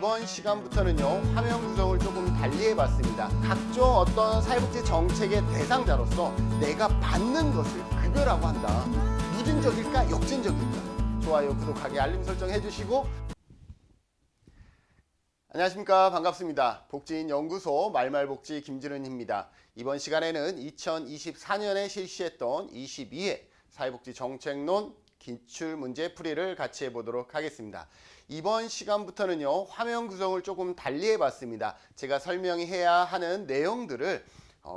이번 시간부터는요, 화면 구성을 조금 달리 해봤습니다. 각종 어떤 사회복지 정책의 대상자로서 내가 받는 것을 급여라고 한다. 무진적일까 역진적일까? 좋아요, 구독하기, 알림 설정 해주시고. 안녕하십니까, 반갑습니다. 복지인 연구소 말말복지 김진은입니다. 이번 시간에는 2024년에 실시했던 22회 사회복지 정책론 기출문제 풀이를 같이 해보도록 하겠습니다. 이번 시간부터는요, 화면 구성을 조금 달리 해봤습니다. 제가 설명해야 하는 내용들을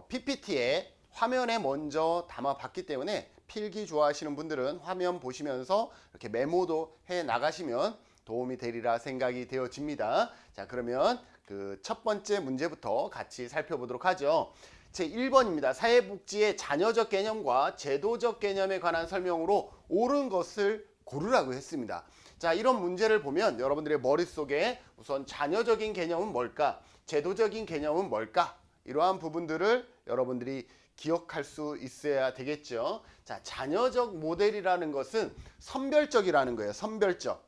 PPT에 화면에 먼저 담아봤기 때문에 필기 좋아하시는 분들은 화면 보시면서 이렇게 메모도 해 나가시면 도움이 되리라 생각이 되어집니다. 자, 그러면 그 첫 번째 문제부터 같이 살펴보도록 하죠. 제 1번입니다. 사회복지의 자녀적 개념과 제도적 개념에 관한 설명으로 옳은 것을 고르라고 했습니다. 자, 이런 문제를 보면 여러분들의 머릿속에 우선 자녀적인 개념은 뭘까? 제도적인 개념은 뭘까? 이러한 부분들을 여러분들이 기억할 수 있어야 되겠죠. 자, 자녀적 모델이라는 것은 선별적이라는 거예요. 선별적.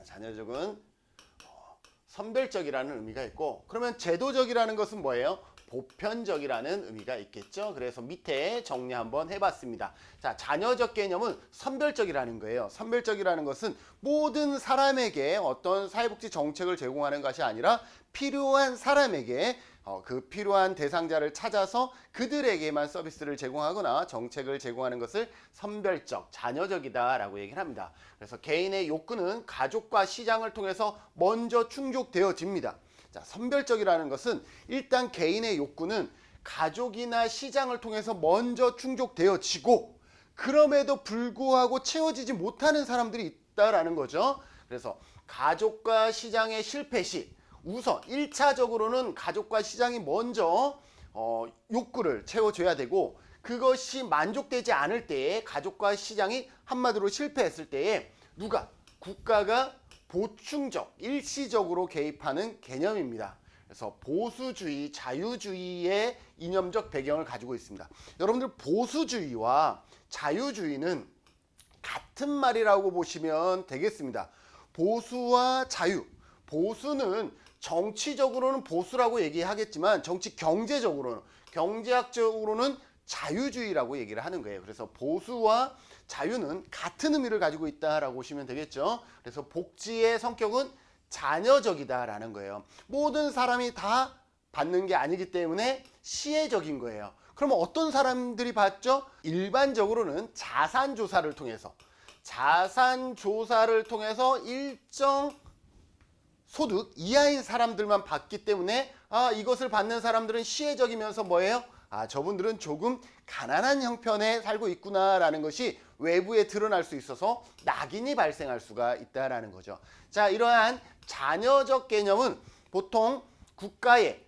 자녀적은 선별적이라는 의미가 있고, 그러면 제도적이라는 것은 뭐예요? 보편적이라는 의미가 있겠죠. 그래서 밑에 정리 한번 해봤습니다. 자, 자녀적 개념은 선별적이라는 거예요. 선별적이라는 것은 모든 사람에게 어떤 사회복지 정책을 제공하는 것이 아니라 필요한 사람에게 그 필요한 대상자를 찾아서 그들에게만 서비스를 제공하거나 정책을 제공하는 것을 선별적, 자녀적이다라고 얘기를 합니다. 그래서 개인의 욕구는 가족과 시장을 통해서 먼저 충족되어집니다. 자, 선별적이라는 것은 일단 개인의 욕구는 가족이나 시장을 통해서 먼저 충족되어지고, 그럼에도 불구하고 채워지지 못하는 사람들이 있다라는 거죠. 그래서 가족과 시장의 실패 시 우선 1차적으로는 가족과 시장이 먼저 욕구를 채워줘야 되고, 그것이 만족되지 않을 때에 가족과 시장이 한마디로 실패했을 때에 국가가 보충적, 일시적으로 개입하는 개념입니다. 그래서 보수주의, 자유주의의 이념적 배경을 가지고 있습니다. 여러분들, 보수주의와 자유주의는 같은 말이라고 보시면 되겠습니다. 보수와 자유. 보수는 정치적으로는 보수라고 얘기하겠지만 경제학적으로는 자유주의라고 얘기를 하는 거예요. 그래서 보수와 자유는 같은 의미를 가지고 있다라고 보시면 되겠죠. 그래서 복지의 성격은 자녀적이다라는 거예요. 모든 사람이 다 받는 게 아니기 때문에 시혜적인 거예요. 그러면 어떤 사람들이 받죠? 일반적으로는 자산조사를 통해서 일정 소득 이하인 사람들만 받기 때문에 이것을 받는 사람들은 시혜적이면서 뭐예요? 저분들은 조금 가난한 형편에 살고 있구나라는 것이 외부에 드러날 수 있어서 낙인이 발생할 수가 있다라는 거죠. 자, 이러한 자녀적 개념은 보통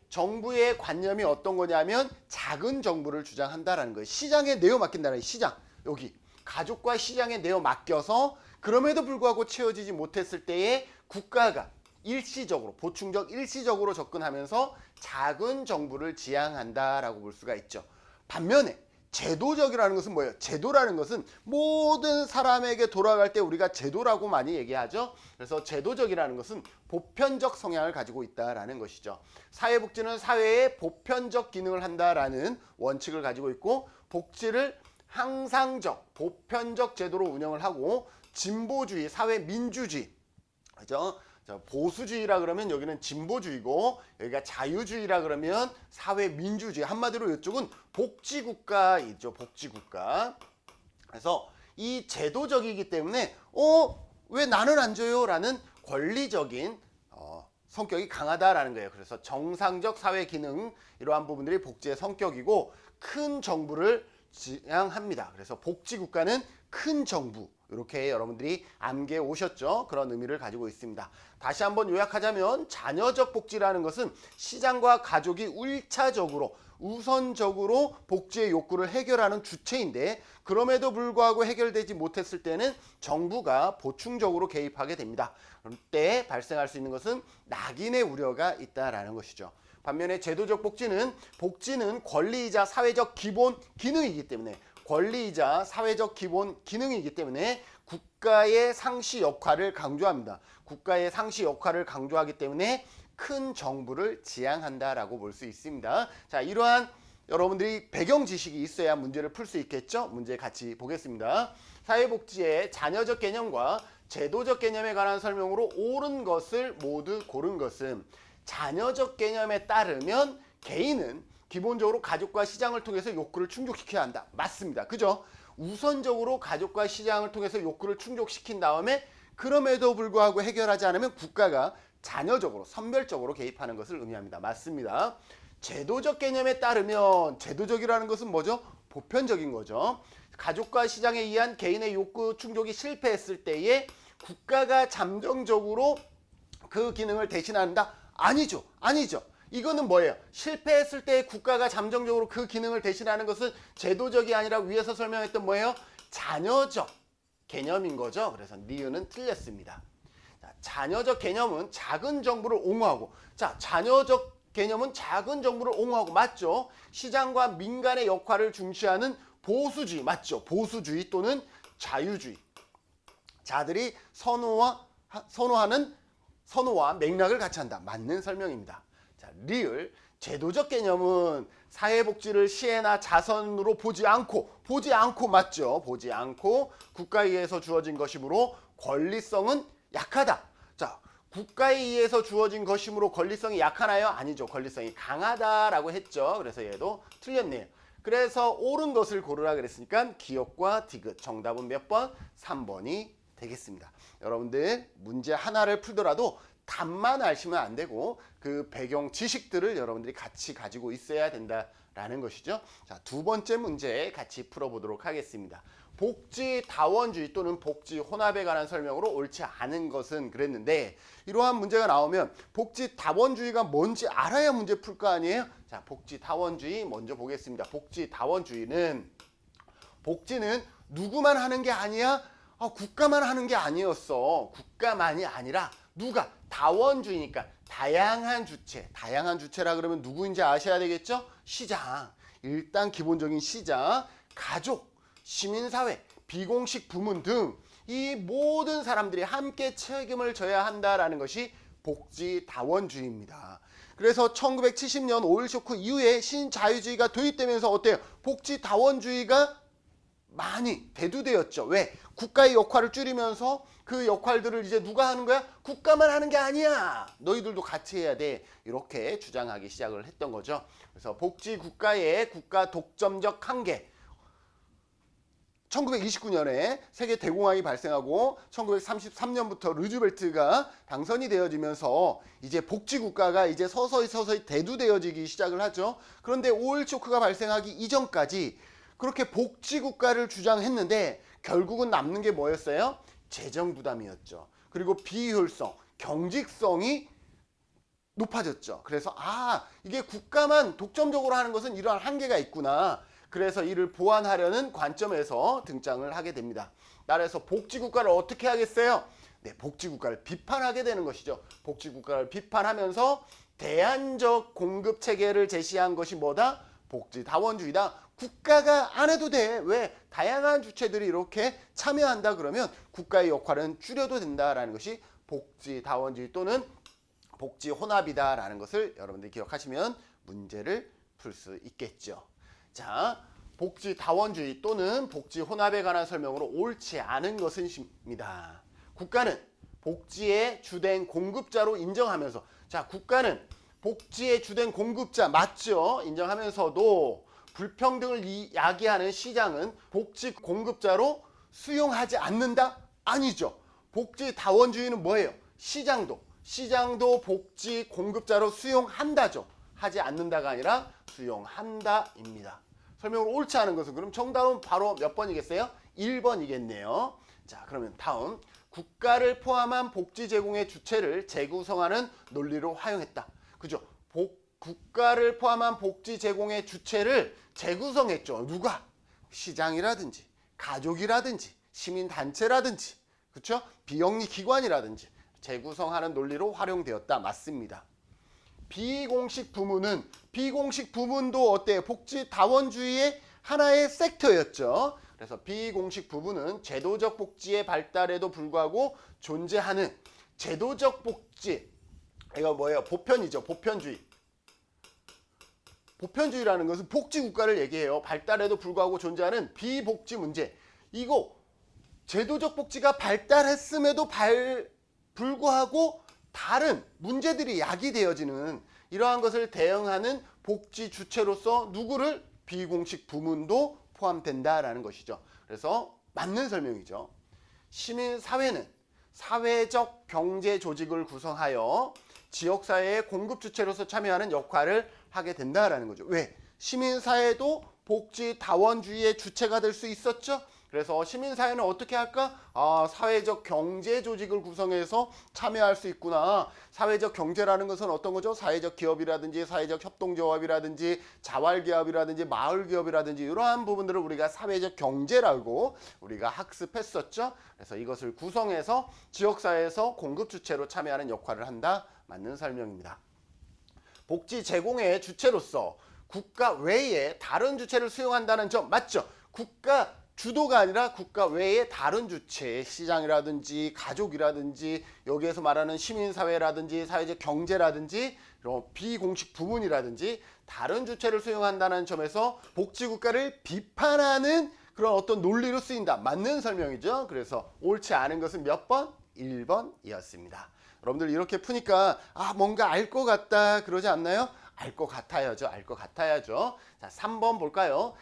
정부의 관념이 어떤 거냐면 작은 정부를 주장한다라는 거예요. 시장에 내어 맡긴다는 거예요. 시장. 여기 가족과 시장에 내어 맡겨서 그럼에도 불구하고 채워지지 못했을 때에 국가가 보충적 일시적으로 접근하면서 작은 정부를 지향한다라고 볼 수가 있죠. 반면에 제도적이라는 것은 뭐예요? 제도라는 것은 모든 사람에게 돌아갈 때 우리가 제도라고 많이 얘기하죠. 그래서 제도적이라는 것은 보편적 성향을 가지고 있다라는 것이죠. 사회복지는 사회에 보편적 기능을 한다라는 원칙을 가지고 있고, 복지를 항상적, 보편적 제도로 운영을 하고, 진보주의, 사회민주주의, 그죠? 보수주의라 그러면 여기는 진보주의고, 여기가 자유주의라 그러면 사회민주주의. 한마디로 이쪽은 복지국가이죠. 복지국가. 그래서 이 제도적이기 때문에 왜 나는 안 줘요? 라는 권리적인 성격이 강하다라는 거예요. 그래서 정상적 사회기능, 이러한 부분들이 복지의 성격이고, 큰 정부를 지향합니다. 그래서 복지국가는 큰 정부, 이렇게 여러분들이 암기해 오셨죠? 그런 의미를 가지고 있습니다. 다시 한번 요약하자면, 자녀적 복지라는 것은 시장과 가족이 우선적으로 복지의 욕구를 해결하는 주체인데, 그럼에도 불구하고 해결되지 못했을 때는 정부가 보충적으로 개입하게 됩니다. 그럴 때 발생할 수 있는 것은 낙인의 우려가 있다라는 것이죠. 반면에 제도적 복지는 권리이자 사회적 기본 기능이기 때문에 권리이자 사회적 기본 기능이기 때문에 국가의 상시 역할을 강조합니다. 국가의 상시 역할을 강조하기 때문에 큰 정부를 지향한다라고 볼 수 있습니다. 자, 이러한 여러분들이 배경 지식이 있어야 문제를 풀 수 있겠죠? 문제 같이 보겠습니다. 사회복지의 자녀적 개념과 제도적 개념에 관한 설명으로 옳은 것을 모두 고른 것은 자녀적 개념에 따르면 개인은 기본적으로 가족과 시장을 통해서 욕구를 충족시켜야 한다. 맞습니다. 그죠? 우선적으로 가족과 시장을 통해서 욕구를 충족시킨 다음에 그럼에도 불구하고 해결하지 않으면 국가가 자녀적으로 선별적으로 개입하는 것을 의미합니다. 맞습니다. 제도적 개념에 따르면 제도적이라는 것은 뭐죠? 보편적인 거죠. 가족과 시장에 의한 개인의 욕구 충족이 실패했을 때에 국가가 잠정적으로 그 기능을 대신한다? 아니죠. 아니죠. 이거는 뭐예요? 실패했을 때 국가가 잠정적으로 그 기능을 대신하는 것은 제도적이 아니라 위에서 설명했던 뭐예요? 자녀적 개념인 거죠. 그래서 니은은 틀렸습니다. 자, 자녀적 개념은 작은 정부를 옹호하고, 자, 자녀적 개념은 작은 정부를 옹호하고, 맞죠? 시장과 민간의 역할을 중시하는 보수주의, 맞죠? 보수주의 또는 자유주의. 자들이 선호와 맥락을 같이 한다. 맞는 설명입니다. 자, 리을. 제도적 개념은 사회복지를 시혜나 자선으로 보지 않고, 맞죠? 보지 않고 국가에 의해서 주어진 것이므로 권리성은 약하다. 자, 국가에 의해서 주어진 것이므로 권리성이 약하나요? 아니죠. 권리성이 강하다라고 했죠. 그래서 얘도 틀렸네요. 그래서 옳은 것을 고르라 그랬으니까 기역과 디귿. 정답은 몇 번? 3번이 되겠습니다. 여러분들 문제 하나를 풀더라도 답만 아시면 안 되고 그 배경 지식들을 여러분들이 같이 가지고 있어야 된다라는 것이죠. 자, 두 번째 문제 같이 풀어보도록 하겠습니다. 복지다원주의 또는 복지혼합에 관한 설명으로 옳지 않은 것은 그랬는데, 이러한 문제가 나오면 복지다원주의가 뭔지 알아야 문제 풀 거 아니에요? 자, 복지다원주의 먼저 보겠습니다. 복지다원주의는, 복지는 누구만 하는 게 아니야? 국가만 하는 게 아니었어. 국가만이 아니라 누가? 다원주의니까 다양한 주체. 다양한 주체라 그러면 누구인지 아셔야 되겠죠? 시장. 일단 기본적인 시장, 가족, 시민사회, 비공식 부문 등 이 모든 사람들이 함께 책임을 져야 한다라는 것이 복지다원주의입니다. 그래서 1970년 오일 쇼크 이후에 신자유주의가 도입되면서 어때요? 복지다원주의가 많이 대두되었죠. 왜? 국가의 역할을 줄이면서 그 역할들을 이제 누가 하는 거야? 국가만 하는 게 아니야. 너희들도 같이 해야 돼. 이렇게 주장하기 시작을 했던 거죠. 그래서 복지국가의 국가 독점적 한계. 1929년에 세계 대공황이 발생하고 1933년부터 루즈벨트가 당선이 되어지면서 이제 복지국가가 이제 서서히 대두되어지기 시작을 하죠. 그런데 오일 쇼크가 발생하기 이전까지 그렇게 복지국가를 주장했는데 결국은 남는 게 뭐였어요? 재정 부담이었죠. 그리고 비효율성, 경직성이 높아졌죠. 그래서 이게 국가만 독점적으로 하는 것은 이러한 한계가 있구나. 그래서 이를 보완하려는 관점에서 등장을 하게 됩니다. 따라서 복지국가를 어떻게 하겠어요? 네, 복지국가를 비판하게 되는 것이죠. 복지국가를 비판하면서 대안적 공급체계를 제시한 것이 뭐다? 복지다원주의다. 국가가 안 해도 돼. 왜? 다양한 주체들이 이렇게 참여한다 그러면 국가의 역할은 줄여도 된다라는 것이 복지다원주의 또는 복지혼합이다라는 것을 여러분들이 기억하시면 문제를 풀 수 있겠죠. 자, 복지다원주의 또는 복지혼합에 관한 설명으로 옳지 않은 것은입니다. 국가는 복지의 주된 공급자로 인정하면서, 자, 국가는 복지의 주된 공급자 맞죠? 인정하면서도 불평등을 야기하는 시장은 복지 공급자로 수용하지 않는다? 아니죠. 복지다원주의는 뭐예요? 시장도 복지 공급자로 수용한다죠. 하지 않는다가 아니라 수용한다입니다. 설명으로 옳지 않은 것은, 그럼 정답은 바로 몇 번이겠어요? 1번이겠네요. 자, 그러면 다음. 국가를 포함한 복지 제공의 주체를 재구성하는 논리로 활용했다. 그죠? 국가를 포함한 복지 제공의 주체를 재구성했죠. 누가? 시장이라든지 가족이라든지 시민단체라든지, 그렇죠? 비영리 기관이라든지 재구성하는 논리로 활용되었다. 맞습니다. 비공식 부문도 어때요? 복지다원주의의 하나의 섹터였죠. 그래서 비공식 부분은 제도적 복지의 발달에도 불구하고 존재하는 제도적 복지. 이거 뭐예요? 보편이죠. 보편주의. 보편주의라는 것은 복지국가를 얘기해요. 발달에도 불구하고 존재하는 비복지 문제. 이거 제도적 복지가 발달했음에도 불구하고 다른 문제들이 야기되어지는 이러한 것을 대응하는 복지 주체로서 누구를? 비공식 부문도 포함된다라는 것이죠. 그래서 맞는 설명이죠. 시민사회는 사회적 경제 조직을 구성하여 지역사회의 공급 주체로서 참여하는 역할을 하게 된다라는 거죠. 왜? 시민사회도 복지다원주의의 주체가 될 수 있었죠. 그래서 시민사회는 어떻게 할까? 사회적 경제 조직을 구성해서 참여할 수 있구나. 사회적 경제라는 것은 어떤 거죠? 사회적 기업이라든지 사회적 협동조합이라든지 자활기업이라든지 마을기업이라든지 이러한 부분들을 우리가 사회적 경제라고 우리가 학습했었죠. 그래서 이것을 구성해서 지역사회에서 공급 주체로 참여하는 역할을 한다. 맞는 설명입니다. 복지 제공의 주체로서 국가 외에 다른 주체를 수용한다는 점 맞죠? 국가 주도가 아니라 국가 외의 다른 주체, 시장이라든지 가족이라든지 여기에서 말하는 시민사회라든지 사회적 경제라든지 이런 비공식 부문이라든지 다른 주체를 수용한다는 점에서 복지국가를 비판하는 그런 어떤 논리로 쓰인다. 맞는 설명이죠. 그래서 옳지 않은 것은 몇 번? 1번이었습니다. 여러분들 이렇게 푸니까 뭔가 알 것 같다 그러지 않나요? 알 것 같아야죠. 알 것 같아야죠. 자, 3번 볼까요?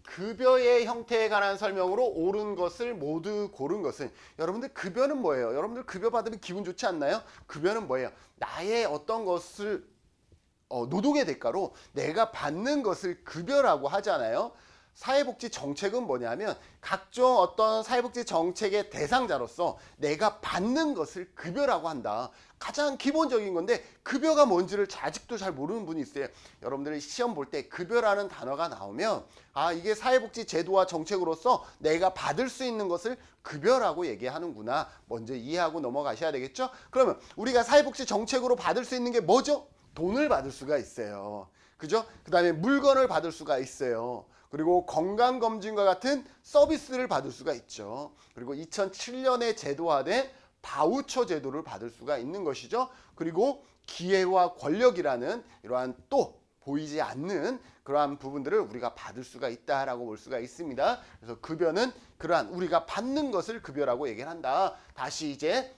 급여의 형태에 관한 설명으로 옳은 것을 모두 고른 것은 여러분들 급여는 뭐예요? 여러분들 급여 받으면 기분 좋지 않나요? 급여는 뭐예요? 나의 어떤 것을 노동의 대가로 내가 받는 것을 급여라고 하잖아요. 사회복지 정책은 뭐냐면 각종 어떤 사회복지 정책의 대상자로서 내가 받는 것을 급여라고 한다. 가장 기본적인 건데 급여가 뭔지를 아직도 잘 모르는 분이 있어요. 여러분들이 시험 볼 때 급여라는 단어가 나오면 이게 사회복지 제도와 정책으로서 내가 받을 수 있는 것을 급여라고 얘기하는구나. 먼저 이해하고 넘어가셔야 되겠죠? 그러면 우리가 사회복지 정책으로 받을 수 있는 게 뭐죠? 돈을 받을 수가 있어요. 그죠? 그 다음에 물건을 받을 수가 있어요. 그리고 건강검진과 같은 서비스를 받을 수가 있죠. 그리고 2007년에 제도화된 바우처 제도를 받을 수가 있는 것이죠. 그리고 기회와 권력이라는 이러한 또 보이지 않는 그러한 부분들을 우리가 받을 수가 있다라고 볼 수가 있습니다. 그래서 급여는 그러한 우리가 받는 것을 급여라고 얘기를 한다. 다시 이제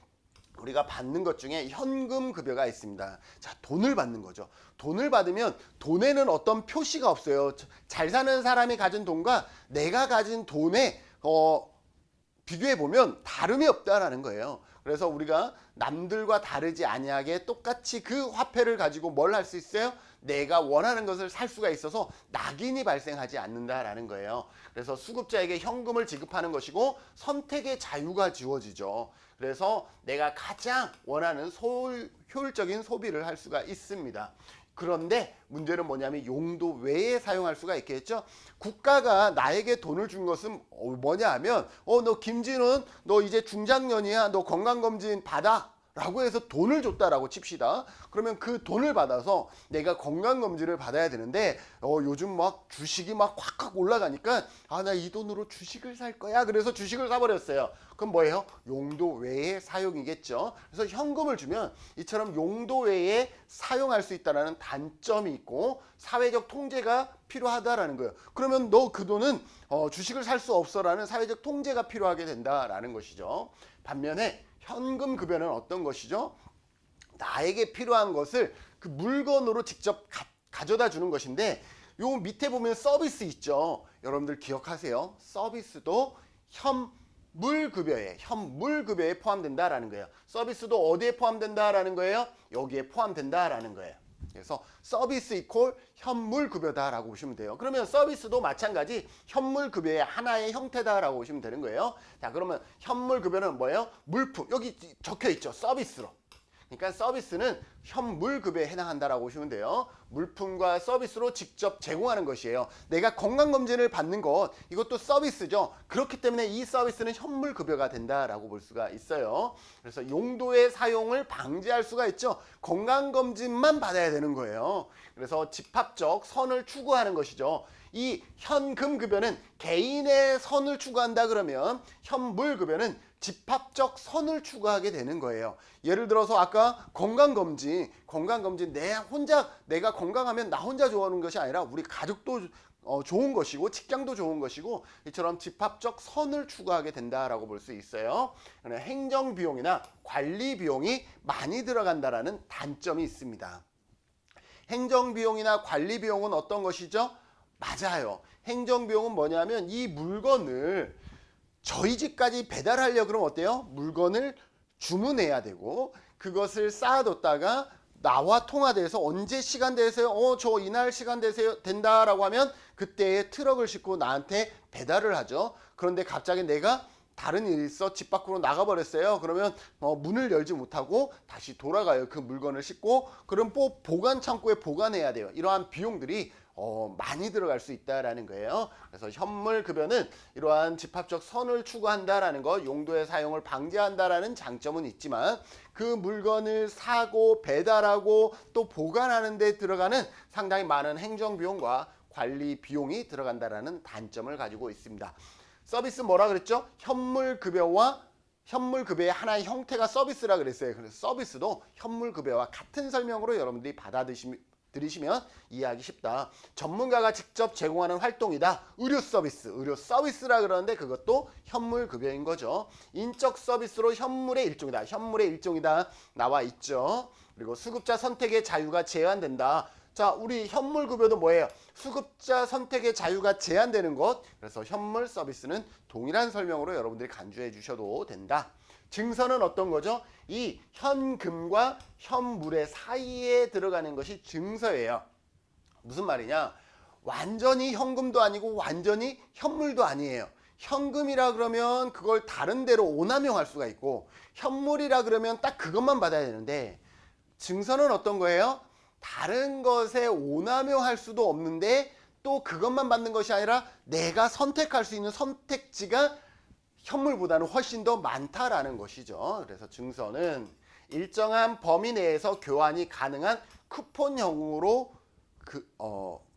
우리가 받는 것 중에 현금 급여가 있습니다. 자, 돈을 받는 거죠. 돈을 받으면 돈에는 어떤 표시가 없어요. 잘 사는 사람이 가진 돈과 내가 가진 돈에 비교해 보면 다름이 없다라는 거예요. 그래서 우리가 남들과 다르지 아니하게 똑같이 그 화폐를 가지고 뭘 할 수 있어요? 내가 원하는 것을 살 수가 있어서 낙인이 발생하지 않는다라는 거예요. 그래서 수급자에게 현금을 지급하는 것이고 선택의 자유가 주어지죠. 그래서 내가 가장 원하는 효율적인 소비를 할 수가 있습니다. 그런데 문제는 뭐냐면 용도 외에 사용할 수가 있겠죠. 국가가 나에게 돈을 준 것은 뭐냐 하면 너 김진훈 너 이제 중장년이야. 너 건강검진 받아. 라고 해서 돈을 줬다라고 칩시다. 그러면 그 돈을 받아서 내가 건강검진을 받아야 되는데 요즘 막 주식이 막 확 올라가니까 나 이 돈으로 주식을 살 거야. 그래서 주식을 사버렸어요. 그럼 뭐예요? 용도 외의 사용이겠죠. 그래서 현금을 주면 이처럼 용도 외에 사용할 수 있다는 단점이 있고 사회적 통제가 필요하다라는 거예요. 그러면 너 그 돈은 주식을 살 수 없어라는 사회적 통제가 필요하게 된다라는 것이죠. 반면에 현금 급여는 어떤 것이죠? 나에게 필요한 것을 그 물건으로 직접 가져다 주는 것인데 요 밑에 보면 서비스 있죠. 여러분들 기억하세요. 서비스도 현물급여에 포함된다라는 거예요. 서비스도 어디에 포함된다라는 거예요? 여기에 포함된다라는 거예요. 그래서 서비스 이퀄 현물급여다라고 보시면 돼요. 그러면 서비스도 마찬가지 현물급여의 하나의 형태다라고 보시면 되는 거예요. 자, 그러면 현물급여는 뭐예요? 물품, 여기 적혀있죠. 서비스로. 그러니까 서비스는 현물급여에 해당한다라고 보시면 돼요. 물품과 서비스로 직접 제공하는 것이에요. 내가 건강검진을 받는 것, 이것도 서비스죠. 그렇기 때문에 이 서비스는 현물급여가 된다라고 볼 수가 있어요. 그래서 용도의 사용을 방지할 수가 있죠. 건강검진만 받아야 되는 거예요. 그래서 집합적 선을 추구하는 것이죠. 이 현금급여는 개인의 선을 추구한다 그러면 현물급여는 집합적 선을 추구하게 되는 거예요. 예를 들어서 아까 건강검진 내가 건강하면 나 혼자 좋아하는 것이 아니라 우리 가족도 좋은 것이고 직장도 좋은 것이고 이처럼 집합적 선을 추구하게 된다라고 볼 수 있어요. 행정비용이나 관리비용이 많이 들어간다라는 단점이 있습니다. 행정비용이나 관리비용은 어떤 것이죠? 맞아요. 행정비용은 뭐냐면 이 물건을 저희 집까지 배달하려고 그러면 어때요? 물건을 주문해야 되고 그것을 쌓아뒀다가 나와 통화돼서 언제 시간 되세요? 저 이날 시간 되세요? 된다라고 하면 그때에 트럭을 싣고 나한테 배달을 하죠. 그런데 갑자기 내가 다른 일이 있어 집 밖으로 나가버렸어요. 그러면 문을 열지 못하고 다시 돌아가요. 그 물건을 싣고 그럼 또 보관 창고에 보관해야 돼요. 이러한 비용들이 많이 들어갈 수 있다라는 거예요. 그래서 현물급여는 이러한 집합적 선을 추구한다라는 것, 용도의 사용을 방지한다라는 장점은 있지만 그 물건을 사고 배달하고 또 보관하는 데 들어가는 상당히 많은 행정비용과 관리 비용이 들어간다라는 단점을 가지고 있습니다. 서비스 뭐라 그랬죠? 현물급여와 현물급여의 하나의 형태가 서비스라 그랬어요. 그래서 서비스도 현물급여와 같은 설명으로 여러분들이 들으시면 이해하기 쉽다. 전문가가 직접 제공하는 활동이다. 의료 서비스라 그러는데 그것도 현물급여인 거죠. 인적 서비스로 현물의 일종이다. 나와 있죠. 그리고 수급자 선택의 자유가 제한된다. 자, 우리 현물급여도 뭐예요? 수급자 선택의 자유가 제한되는 것. 그래서 현물 서비스는 동일한 설명으로 여러분들이 간주해 주셔도 된다. 증서는 어떤 거죠? 이 현금과 현물의 사이에 들어가는 것이 증서예요. 무슨 말이냐? 완전히 현금도 아니고 완전히 현물도 아니에요. 현금이라 그러면 그걸 다른 데로 오남용할 수가 있고 현물이라 그러면 딱 그것만 받아야 되는데 증서는 어떤 거예요? 다른 것에 오남용할 수도 없는데 또 그것만 받는 것이 아니라 내가 선택할 수 있는 선택지가 현물보다는 훨씬 더 많다라는 것이죠. 그래서 증서는 일정한 범위 내에서 교환이 가능한 쿠폰형으로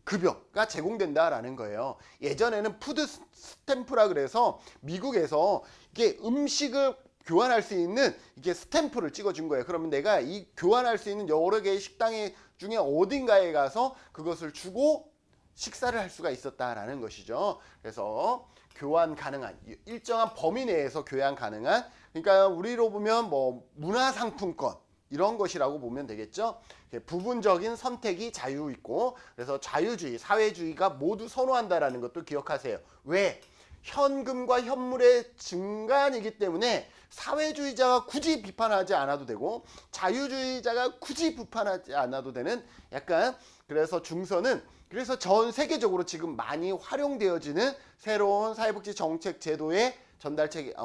급여가 제공된다라는 거예요. 예전에는 푸드 스탬프라 그래서 미국에서 이게 음식을 교환할 수 있는 이게 스탬프를 찍어준 거예요. 그러면 내가 이 교환할 수 있는 여러 개의 식당 중에 어딘가에 가서 그것을 주고 식사를 할 수가 있었다라는 것이죠. 그래서 교환 가능한 일정한 범위 내에서 교환 가능한 그러니까 우리로 보면 뭐 문화상품권 이런 것이라고 보면 되겠죠. 부분적인 선택이 자유 있고 그래서 자유주의, 사회주의가 모두 선호한다라는 것도 기억하세요. 왜? 현금과 현물의 증간이기 때문에 사회주의자가 굳이 비판하지 않아도 되고 자유주의자가 굳이 비판하지 않아도 되는 약간 그래서 증서는 그래서 전 세계적으로 지금 많이 활용되어지는 새로운 사회복지 정책 제도의 전달책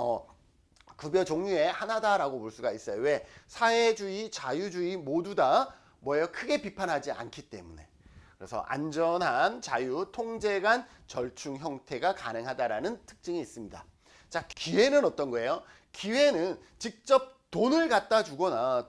급여 종류의 하나다라고 볼 수가 있어요. 왜? 사회주의, 자유주의 모두 다 뭐예요? 크게 비판하지 않기 때문에. 그래서 안전한 자유, 통제 간 절충 형태가 가능하다라는 특징이 있습니다. 자, 기회는 어떤 거예요? 기회는 직접 돈을 갖다 주거나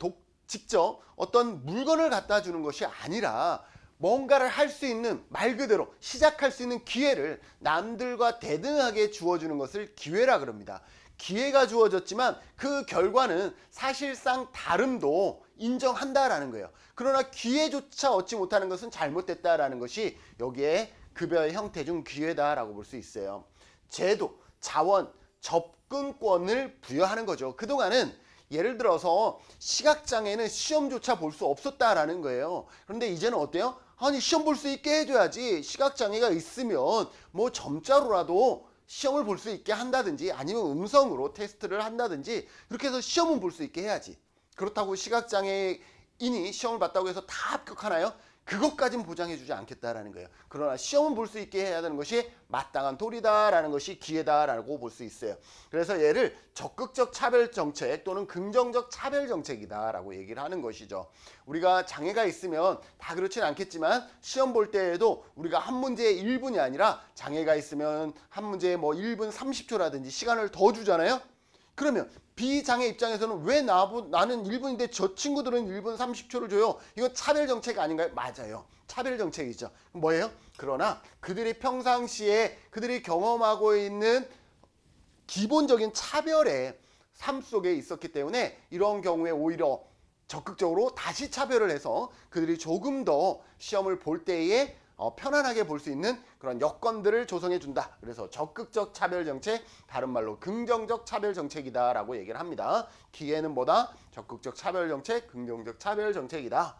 직접 어떤 물건을 갖다 주는 것이 아니라 뭔가를 할 수 있는 말 그대로 시작할 수 있는 기회를 남들과 대등하게 주어주는 것을 기회라 그럽니다. 기회가 주어졌지만 그 결과는 사실상 다름도 인정한다라는 거예요. 그러나 기회조차 얻지 못하는 것은 잘못됐다라는 것이 여기에 급여의 형태 중 기회다라고 볼 수 있어요. 제도, 자원, 접근권을 부여하는 거죠. 그동안은 예를 들어서 시각장애는 시험조차 볼 수 없었다라는 거예요. 그런데 이제는 어때요? 아니 시험 볼 수 있게 해줘야지. 시각장애가 있으면 뭐 점자로라도 시험을 볼 수 있게 한다든지 아니면 음성으로 테스트를 한다든지 그렇게 해서 시험은 볼 수 있게 해야지. 그렇다고 시각장애인이 시험을 봤다고 해서 다 합격하나요? 그것까진 보장해주지 않겠다라는 거예요. 그러나 시험은 볼 수 있게 해야 되는 것이 마땅한 도리다라는 것이 기회다라고 볼 수 있어요. 그래서 얘를 적극적 차별 정책 또는 긍정적 차별 정책이다라고 얘기를 하는 것이죠. 우리가 장애가 있으면 다 그렇진 않겠지만 시험 볼 때에도 우리가 한 문제에 1분이 아니라 장애가 있으면 한 문제에 뭐 1분 30초라든지 시간을 더 주잖아요. 그러면 비장애 입장에서는 왜 나는 1분인데 저 친구들은 1분 30초를 줘요? 이거 차별 정책 아닌가요? 맞아요. 차별 정책이죠. 뭐예요? 그러나 그들이 평상시에 그들이 경험하고 있는 기본적인 차별의 삶 속에 있었기 때문에 이런 경우에 오히려 적극적으로 다시 차별을 해서 그들이 조금 더 시험을 볼 때에 편안하게 볼 수 있는 그런 여건들을 조성해 준다. 그래서 적극적 차별 정책, 다른 말로 긍정적 차별 정책이다라고 얘기를 합니다. 기회는 뭐다? 적극적 차별 정책, 긍정적 차별 정책이다.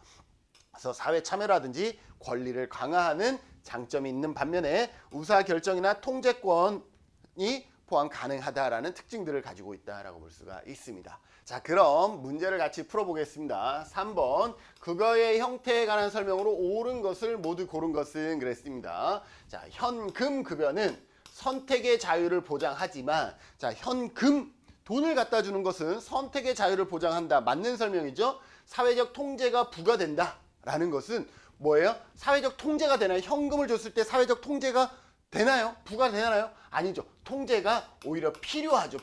그래서 사회 참여라든지 권리를 강화하는 장점이 있는 반면에 의사결정이나 통제권이 포함 가능하다라는 특징들을 가지고 있다라고 볼 수가 있습니다. 자, 그럼 문제를 같이 풀어보겠습니다. 3번 국어의 형태에 관한 설명으로 옳은 것을 모두 고른 것은 그랬습니다. 자, 현금 급여는 선택의 자유를 보장하지만 자, 현금 돈을 갖다 주는 것은 선택의 자유를 보장한다. 맞는 설명이죠. 사회적 통제가 부과된다 라는 것은 뭐예요? 사회적 통제가 되나요? 현금을 줬을 때 사회적 통제가 되나요? 부과되나요? 아니죠. 통제가 오히려 필요하죠.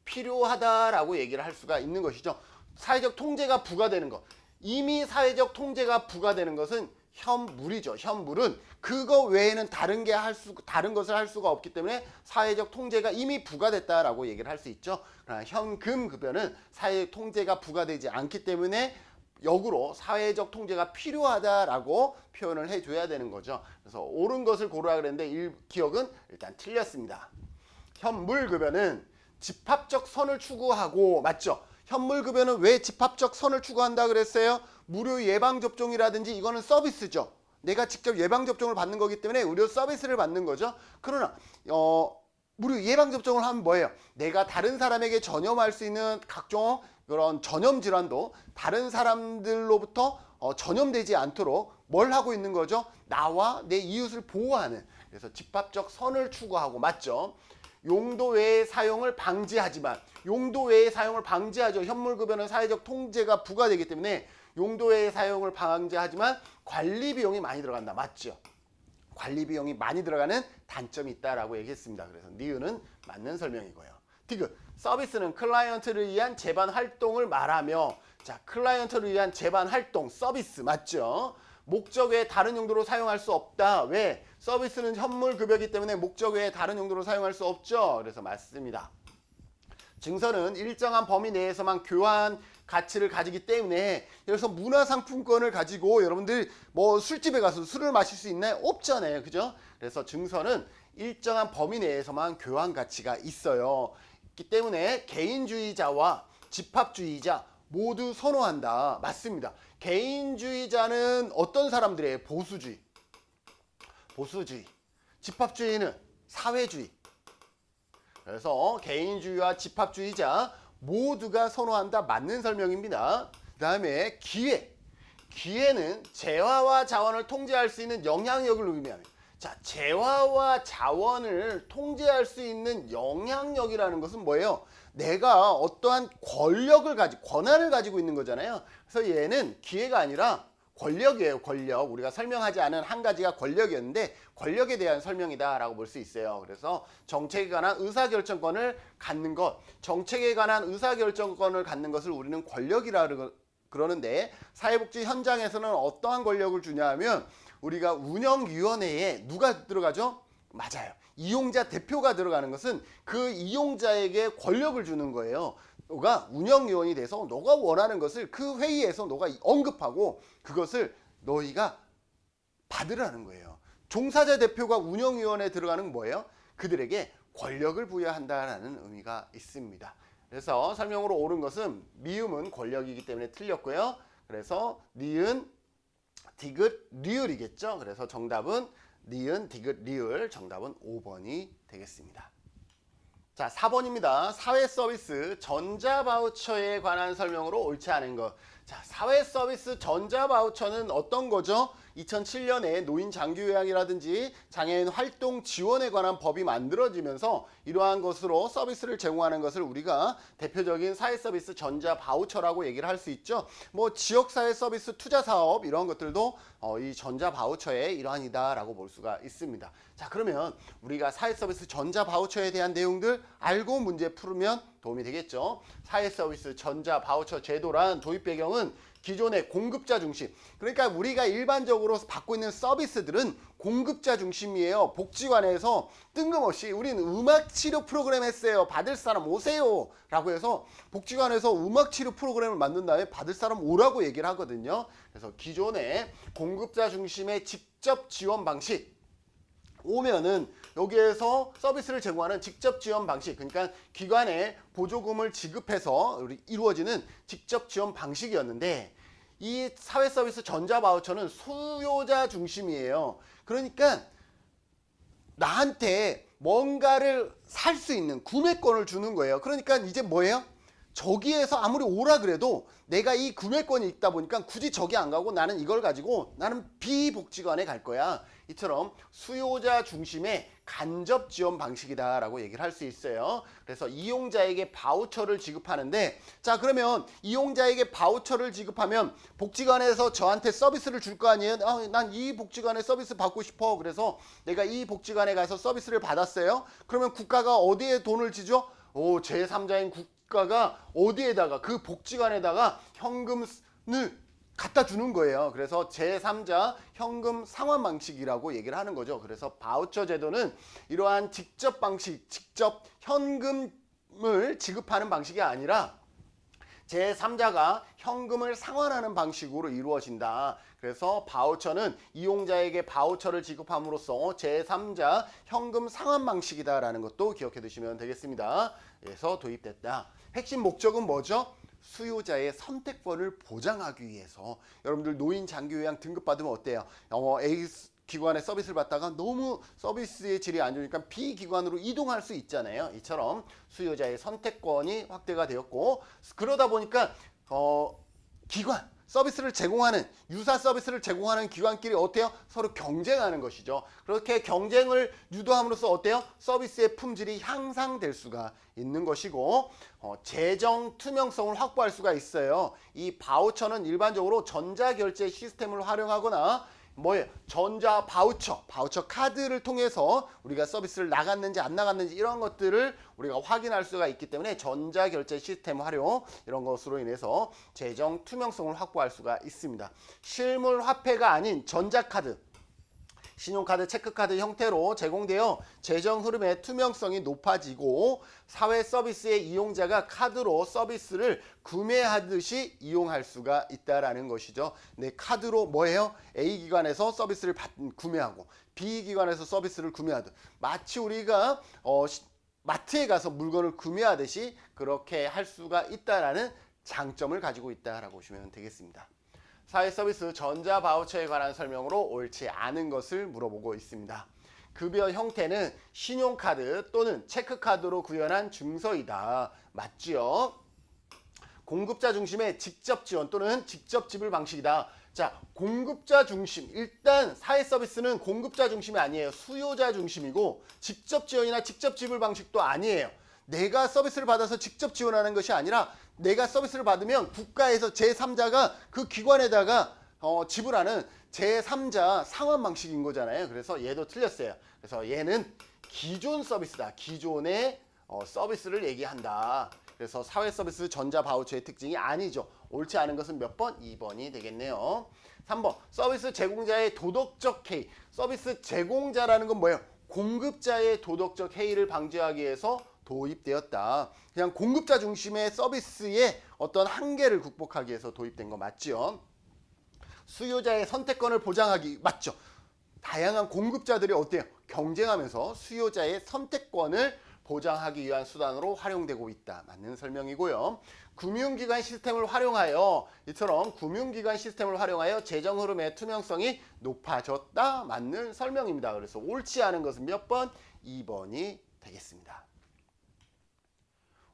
필요하다라고 얘기를 할 수가 있는 것이죠. 사회적 통제가 부과되는 것. 이미 사회적 통제가 부과되는 것은 현물이죠. 현물은 그거 외에는 다른 것을 할 수가 없기 때문에 사회적 통제가 이미 부과됐다라고 얘기를 할 수 있죠. 그러나 현금 급여는 사회적 통제가 부과되지 않기 때문에 역으로 사회적 통제가 필요하다라고 표현을 해줘야 되는 거죠. 그래서 옳은 것을 고르라 그랬는데 기억은 일단 틀렸습니다. 현물급여는 집합적 선을 추구하고 맞죠? 현물급여는 왜 집합적 선을 추구한다 그랬어요? 무료 예방접종이라든지 이거는 서비스죠. 내가 직접 예방접종을 받는 거기 때문에 의료 서비스를 받는 거죠. 그러나 무료 예방접종을 하면 뭐예요? 내가 다른 사람에게 전염할 수 있는 각종 그런 전염 질환도 다른 사람들로부터 전염되지 않도록 뭘 하고 있는 거죠? 나와 내 이웃을 보호하는. 그래서 집합적 선을 추구하고 맞죠? 용도 외의 사용을 방지하지만 용도 외의 사용을 방지하죠. 현물급여는 사회적 통제가 부과되기 때문에 용도 외의 사용을 방지하지만 관리 비용이 많이 들어간다. 맞죠? 관리 비용이 많이 들어가는 단점이 있다라고 얘기했습니다. 그래서 니은은 맞는 설명이고요. 디귿 서비스는 클라이언트를 위한 재반 활동을 말하며 자 클라이언트를 위한 재반 활동 서비스 맞죠? 목적 외에 다른 용도로 사용할 수 없다. 왜? 서비스는 현물 급여이기 때문에 목적 외에 다른 용도로 사용할 수 없죠. 그래서 맞습니다. 증서는 일정한 범위 내에서만 교환 가치를 가지기 때문에 그래서 문화상품권을 가지고 여러분들 뭐 술집에 가서 술을 마실 수 있나요? 없잖아요. 그죠? 그래서 증서는 일정한 범위 내에서만 교환 가치가 있어요. 있기 때문에 개인주의자와 집합주의자 모두 선호한다. 맞습니다. 개인주의자는 어떤 사람들이에요? 보수주의. 집합주의는 사회주의. 그래서 개인주의와 집합주의자 모두가 선호한다. 맞는 설명입니다. 그 다음에 기회는 재화와 자원을 통제할 수 있는 영향력을 의미합니다. 자, 재화와 자원을 통제할 수 있는 영향력이라는 것은 뭐예요? 내가 어떠한 권한을 가지고 있는 거잖아요. 그래서 얘는 기회가 아니라 권력이에요. 권력. 우리가 설명하지 않은 한 가지가 권력이었는데 권력에 대한 설명이다라고 볼 수 있어요. 그래서 정책에 관한 의사결정권을 갖는 것, 정책에 관한 의사결정권을 갖는 것을 우리는 권력이라 그러는데 사회복지 현장에서는 어떠한 권력을 주냐 하면 우리가 운영위원회에 누가 들어가죠? 맞아요. 이용자 대표가 들어가는 것은 그 이용자에게 권력을 주는 거예요. 너가 운영위원이 돼서 너가 원하는 것을 그 회의에서 너가 언급하고 그것을 너희가 받으라는 거예요. 종사자 대표가 운영위원회에 들어가는 건 뭐예요? 그들에게 권력을 부여한다라는 의미가 있습니다. 그래서 설명으로 옳은 것은 미음은 권력이기 때문에 틀렸고요. 그래서 니은, 디귿, 리을이겠죠. 그래서 정답은 니은, 디귿, 리을. 정답은 5번이 되겠습니다. 자, 4번입니다. 사회서비스 전자바우처에 관한 설명으로 옳지 않은 것. 자, 사회 서비스 전자 바우처는 어떤 거죠? 2007년에 노인 장기 요양이라든지 장애인 활동 지원에 관한 법이 만들어지면서 이러한 것으로 서비스를 제공하는 것을 우리가 대표적인 사회 서비스 전자 바우처라고 얘기를 할 수 있죠. 뭐 지역 사회 서비스 투자 사업 이런 것들도 이 전자 바우처의 일환이다라고 볼 수가 있습니다. 자, 그러면 우리가 사회 서비스 전자 바우처에 대한 내용들 알고 문제 풀으면 도움이 되겠죠. 사회 서비스 전자 바우처 제도란 도입 배경은 기존의 공급자 중심. 그러니까 우리가 일반적으로 받고 있는 서비스들은 공급자 중심이에요. 복지관에서 뜬금없이 우리는 음악 치료 프로그램 했어요. 받을 사람 오세요. 라고 해서 복지관에서 음악 치료 프로그램을 만든 다음에 받을 사람 오라고 얘기를 하거든요. 그래서 기존의 공급자 중심의 직접 지원 방식 오면은 여기에서 서비스를 제공하는 직접 지원 방식, 그러니까 기관에 보조금을 지급해서 이루어지는 직접 지원 방식이었는데 이 사회 서비스 전자 바우처는 수요자 중심이에요. 그러니까 나한테 뭔가를 살 수 있는 구매권을 주는 거예요. 그러니까 이제 뭐예요? 저기에서 아무리 오라 그래도 내가 이 구매권이 있다 보니까 굳이 저기 안 가고 나는 이걸 가지고 나는 비복지관에 갈 거야. 이처럼 수요자 중심의 간접 지원 방식이다라고 얘기를 할 수 있어요. 그래서 이용자에게 바우처를 지급하는데, 자, 그러면 이용자에게 바우처를 지급하면 복지관에서 저한테 서비스를 줄 거 아니에요? 난 이 복지관에 서비스 받고 싶어. 그래서 내가 이 복지관에 가서 서비스를 받았어요. 그러면 국가가 어디에 돈을 지죠? 제3자인 국가가 어디에다가, 그 복지관에다가 현금을 갖다 주는 거예요. 그래서 제3자 현금 상환 방식이라고 얘기를 하는 거죠. 그래서 바우처 제도는 이러한 직접 방식, 직접 현금을 지급하는 방식이 아니라 제3자가 현금을 상환하는 방식으로 이루어진다. 그래서 바우처는 이용자에게 바우처를 지급함으로써 제3자 현금 상환 방식이다라는 것도 기억해 두시면 되겠습니다. 그래서 도입됐다. 핵심 목적은 뭐죠? 수요자의 선택권을 보장하기 위해서. 여러분들 노인 장기 요양 등급 받으면 어때요? A 기관에 서비스를 받다가 너무 서비스의 질이 안 좋으니까 B 기관으로 이동할 수 있잖아요. 이처럼 수요자의 선택권이 확대가 되었고, 그러다 보니까 기관 서비스를 제공하는, 유사 서비스를 제공하는 기관끼리 어때요? 서로 경쟁하는 것이죠. 그렇게 경쟁을 유도함으로써 어때요? 서비스의 품질이 향상될 수가 있는 것이고, 재정 투명성을 확보할 수가 있어요. 이 바우처는 일반적으로 전자결제 시스템을 활용하거나 전자 바우처 카드를 통해서 우리가 서비스를 나갔는지 안 나갔는지 이런 것들을 우리가 확인할 수가 있기 때문에 전자결제 시스템 활용, 이런 것으로 인해서 재정 투명성을 확보할 수가 있습니다. 실물 화폐가 아닌 전자카드, 신용카드, 체크카드 형태로 제공되어 재정 흐름의 투명성이 높아지고 사회 서비스의 이용자가 카드로 서비스를 구매하듯이 이용할 수가 있다라는 것이죠. 네, 카드로 뭐예요? A 기관에서 서비스를 구매하고 B 기관에서 서비스를 구매하듯, 마치 우리가 마트에 가서 물건을 구매하듯이 그렇게 할 수가 있다라는 장점을 가지고 있다라고 보시면 되겠습니다. 사회 서비스 전자 바우처에 관한 설명으로 옳지 않은 것을 물어보고 있습니다. 급여 형태는 신용카드 또는 체크카드로 구현한 증서이다. 맞지요? 공급자 중심의 직접 지원 또는 직접 지불 방식이다. 자, 공급자 중심. 일단 사회 서비스는 공급자 중심이 아니에요. 수요자 중심이고, 직접 지원이나 직접 지불 방식도 아니에요. 내가 서비스를 받아서 직접 지원하는 것이 아니라 내가 서비스를 받으면 국가에서 제3자가 그 기관에다가 지불하는 제3자 상환 방식인 거잖아요. 그래서 얘도 틀렸어요. 그래서 얘는 기존 서비스다. 기존의 서비스를 얘기한다. 그래서 사회 서비스 전자 바우처의 특징이 아니죠. 옳지 않은 것은 몇 번? 2번이 되겠네요. 3번, 서비스 제공자의 도덕적 해이. 서비스 제공자라는 건 뭐예요? 공급자의 도덕적 해이를 방지하기 위해서 도입되었다. 그냥 공급자 중심의 서비스의 어떤 한계를 극복하기 위해서 도입된 거 맞죠? 수요자의 선택권을 보장하기, 맞죠? 다양한 공급자들이 어때요? 경쟁하면서 수요자의 선택권을 보장하기 위한 수단으로 활용되고 있다. 맞는 설명이고요. 금융기관 시스템을 활용하여, 이처럼 금융기관 시스템을 활용하여 재정 흐름의 투명성이 높아졌다. 맞는 설명입니다. 그래서 옳지 않은 것은 몇 번? 2번이 되겠습니다.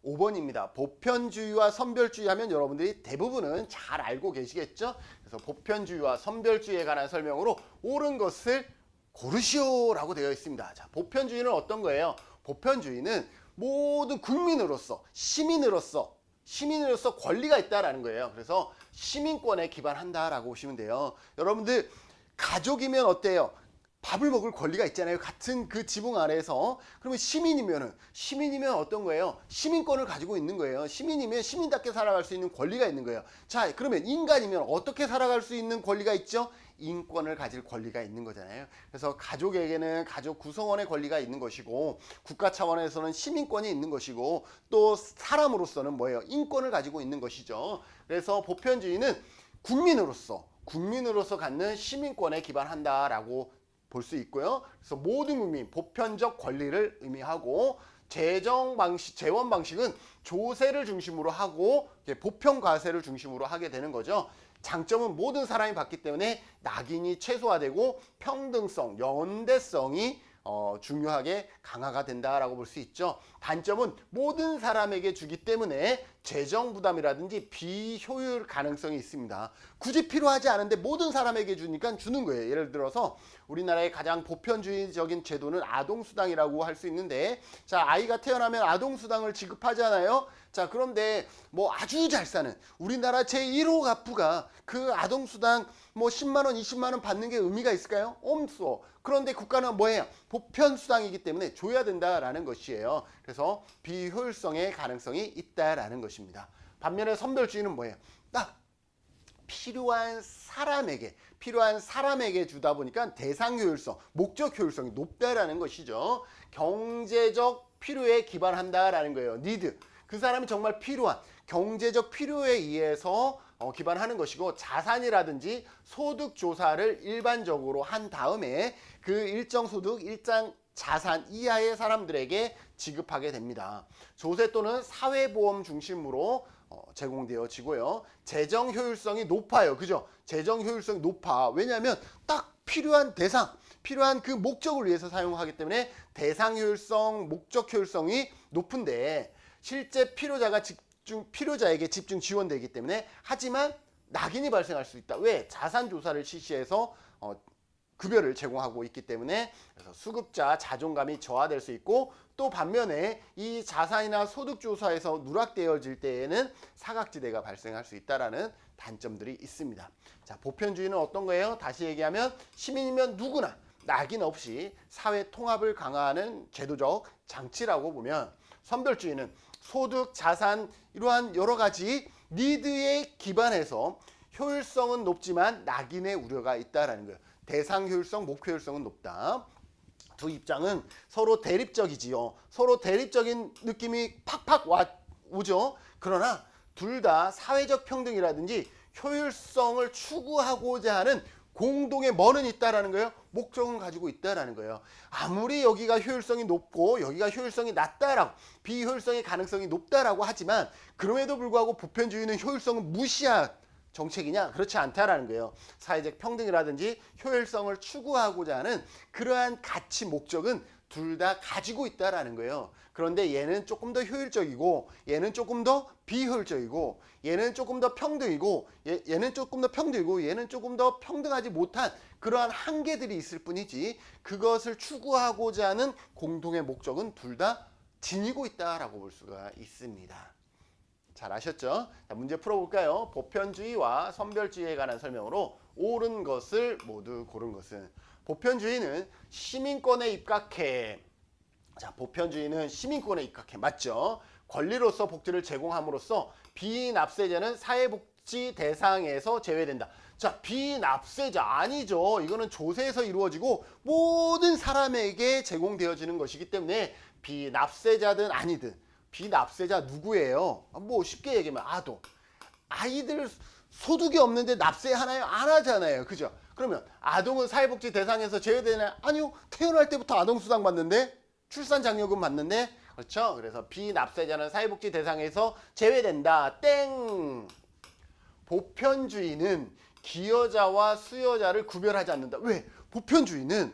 5번입니다. 보편주의와 선별주의 하면 여러분들이 대부분은 잘 알고 계시겠죠? 그래서 보편주의와 선별주의에 관한 설명으로 옳은 것을 고르시오라고 되어 있습니다. 자, 보편주의는 어떤 거예요? 보편주의는 모든 국민으로서, 시민으로서 권리가 있다라는 거예요. 그래서 시민권에 기반한다라고 보시면 돼요. 여러분들 가족이면 어때요? 밥을 먹을 권리가 있잖아요. 같은 그 지붕 아래에서. 그러면 시민이면 어떤 거예요? 시민권을 가지고 있는 거예요. 시민이면 시민답게 살아갈 수 있는 권리가 있는 거예요. 자, 그러면 인간이면 어떻게 살아갈 수 있는 권리가 있죠? 인권을 가질 권리가 있는 거잖아요. 그래서 가족에게는 가족 구성원의 권리가 있는 것이고, 국가 차원에서는 시민권이 있는 것이고, 또 사람으로서는 뭐예요? 인권을 가지고 있는 것이죠. 그래서 보편주의는 국민으로서 갖는 시민권에 기반한다라고 볼 수 있고요. 그래서 모든 국민, 보편적 권리를 의미하고, 재원 방식은 조세를 중심으로 하고 보편 과세를 중심으로 하게 되는 거죠. 장점은 모든 사람이 받기 때문에 낙인이 최소화되고 평등성, 연대성이 중요하게 강화가 된다라고 볼 수 있죠. 단점은 모든 사람에게 주기 때문에 재정 부담이라든지 비효율 가능성이 있습니다. 굳이 필요하지 않은데 모든 사람에게 주니까 주는 거예요. 예를 들어서 우리나라의 가장 보편주의적인 제도는 아동수당이라고 할 수 있는데, 자, 아이가 태어나면 아동수당을 지급하잖아요. 자, 그런데 뭐 아주 잘 사는 우리나라 제1호 가부가 그 아동수당 뭐 10만 원, 20만 원 받는 게 의미가 있을까요? 없어. 그런데 국가는 뭐예요? 보편수당이기 때문에 줘야 된다라는 것이에요. 그래서 비효율성의 가능성이 있다라는 것입니다. 반면에 선별주의는 뭐예요? 딱 필요한 사람에게 주다 보니까 대상 효율성, 목적 효율성이 높다라는 것이죠. 경제적 필요에 기반한다라는 거예요. 니드. 그 사람이 정말 필요한 경제적 필요에 의해서 기반하는 것이고, 자산이라든지 소득 조사를 일반적으로 한 다음에 그 일정 소득, 일정 자산 이하의 사람들에게 지급하게 됩니다. 조세 또는 사회보험 중심으로 제공되어지고요. 재정 효율성이 높아요. 그죠? 재정 효율성이 높아. 왜냐하면 딱 필요한 대상, 필요한 그 목적을 위해서 사용하기 때문에 대상 효율성, 목적 효율성이 높은데, 실제 필요자에게 집중 지원되기 때문에, 하지만 낙인이 발생할 수 있다. 왜? 자산 조사를 실시해서 급여를 제공하고 있기 때문에. 그래서 수급자 자존감이 저하될 수 있고, 또 반면에 이 자산이나 소득 조사에서 누락되어질 때에는 사각지대가 발생할 수 있다라는 단점들이 있습니다. 자, 보편주의는 어떤 거예요? 다시 얘기하면 시민이면 누구나 낙인 없이 사회 통합을 강화하는 제도적 장치라고 보면, 선별주의는 소득, 자산, 이러한 여러 가지 니드에 기반해서 효율성은 높지만 낙인의 우려가 있다라는 거예요. 대상 효율성, 목표 효율성은 높다. 두 입장은 서로 대립적이지요. 서로 대립적인 느낌이 팍팍 오죠. 그러나 둘 다 사회적 평등이라든지 효율성을 추구하고자 하는 공동의 뭐는 있다라는 거예요. 목적은 가지고 있다라는 거예요. 아무리 여기가 효율성이 높고 여기가 효율성이 낮다라고, 비효율성의 가능성이 높다라고 하지만, 그럼에도 불구하고 보편주의는 효율성을 무시한 정책이냐? 그렇지 않다라는 거예요. 사회적 평등이라든지 효율성을 추구하고자 하는 그러한 가치, 목적은 둘 다 가지고 있다라는 거예요. 그런데 얘는 조금 더 효율적이고, 얘는 조금 더 비효율적이고, 얘는 조금 더 평등이고, 얘는 조금 더 평등이고, 얘는 조금 더 평등하지 못한 그러한 한계들이 있을 뿐이지, 그것을 추구하고자 하는 공동의 목적은 둘 다 지니고 있다라고 볼 수가 있습니다. 잘 아셨죠? 자, 문제 풀어볼까요? 보편주의와 선별주의에 관한 설명으로 옳은 것을 모두 고른 것은, 보편주의는 시민권에 입각해. 자, 보편주의는 시민권에 입각해. 맞죠? 권리로서 복지를 제공함으로써 비납세자는 사회복지 대상에서 제외된다. 자, 비납세자 아니죠. 이거는 조세에서 이루어지고 모든 사람에게 제공되어지는 것이기 때문에 비납세자든 아니든. 비납세자 누구예요? 뭐 쉽게 얘기하면 아이들 소득이 없는데 납세하나요? 안 하잖아요. 그죠? 그러면 아동은 사회복지 대상에서 제외되나요? 아니요. 태어날 때부터 아동수당 받는데, 출산장려금 받는데. 그렇죠? 그래서 비납세자는 사회복지 대상에서 제외된다. 땡! 보편주의는 기여자와 수여자를 구별하지 않는다. 왜? 보편주의는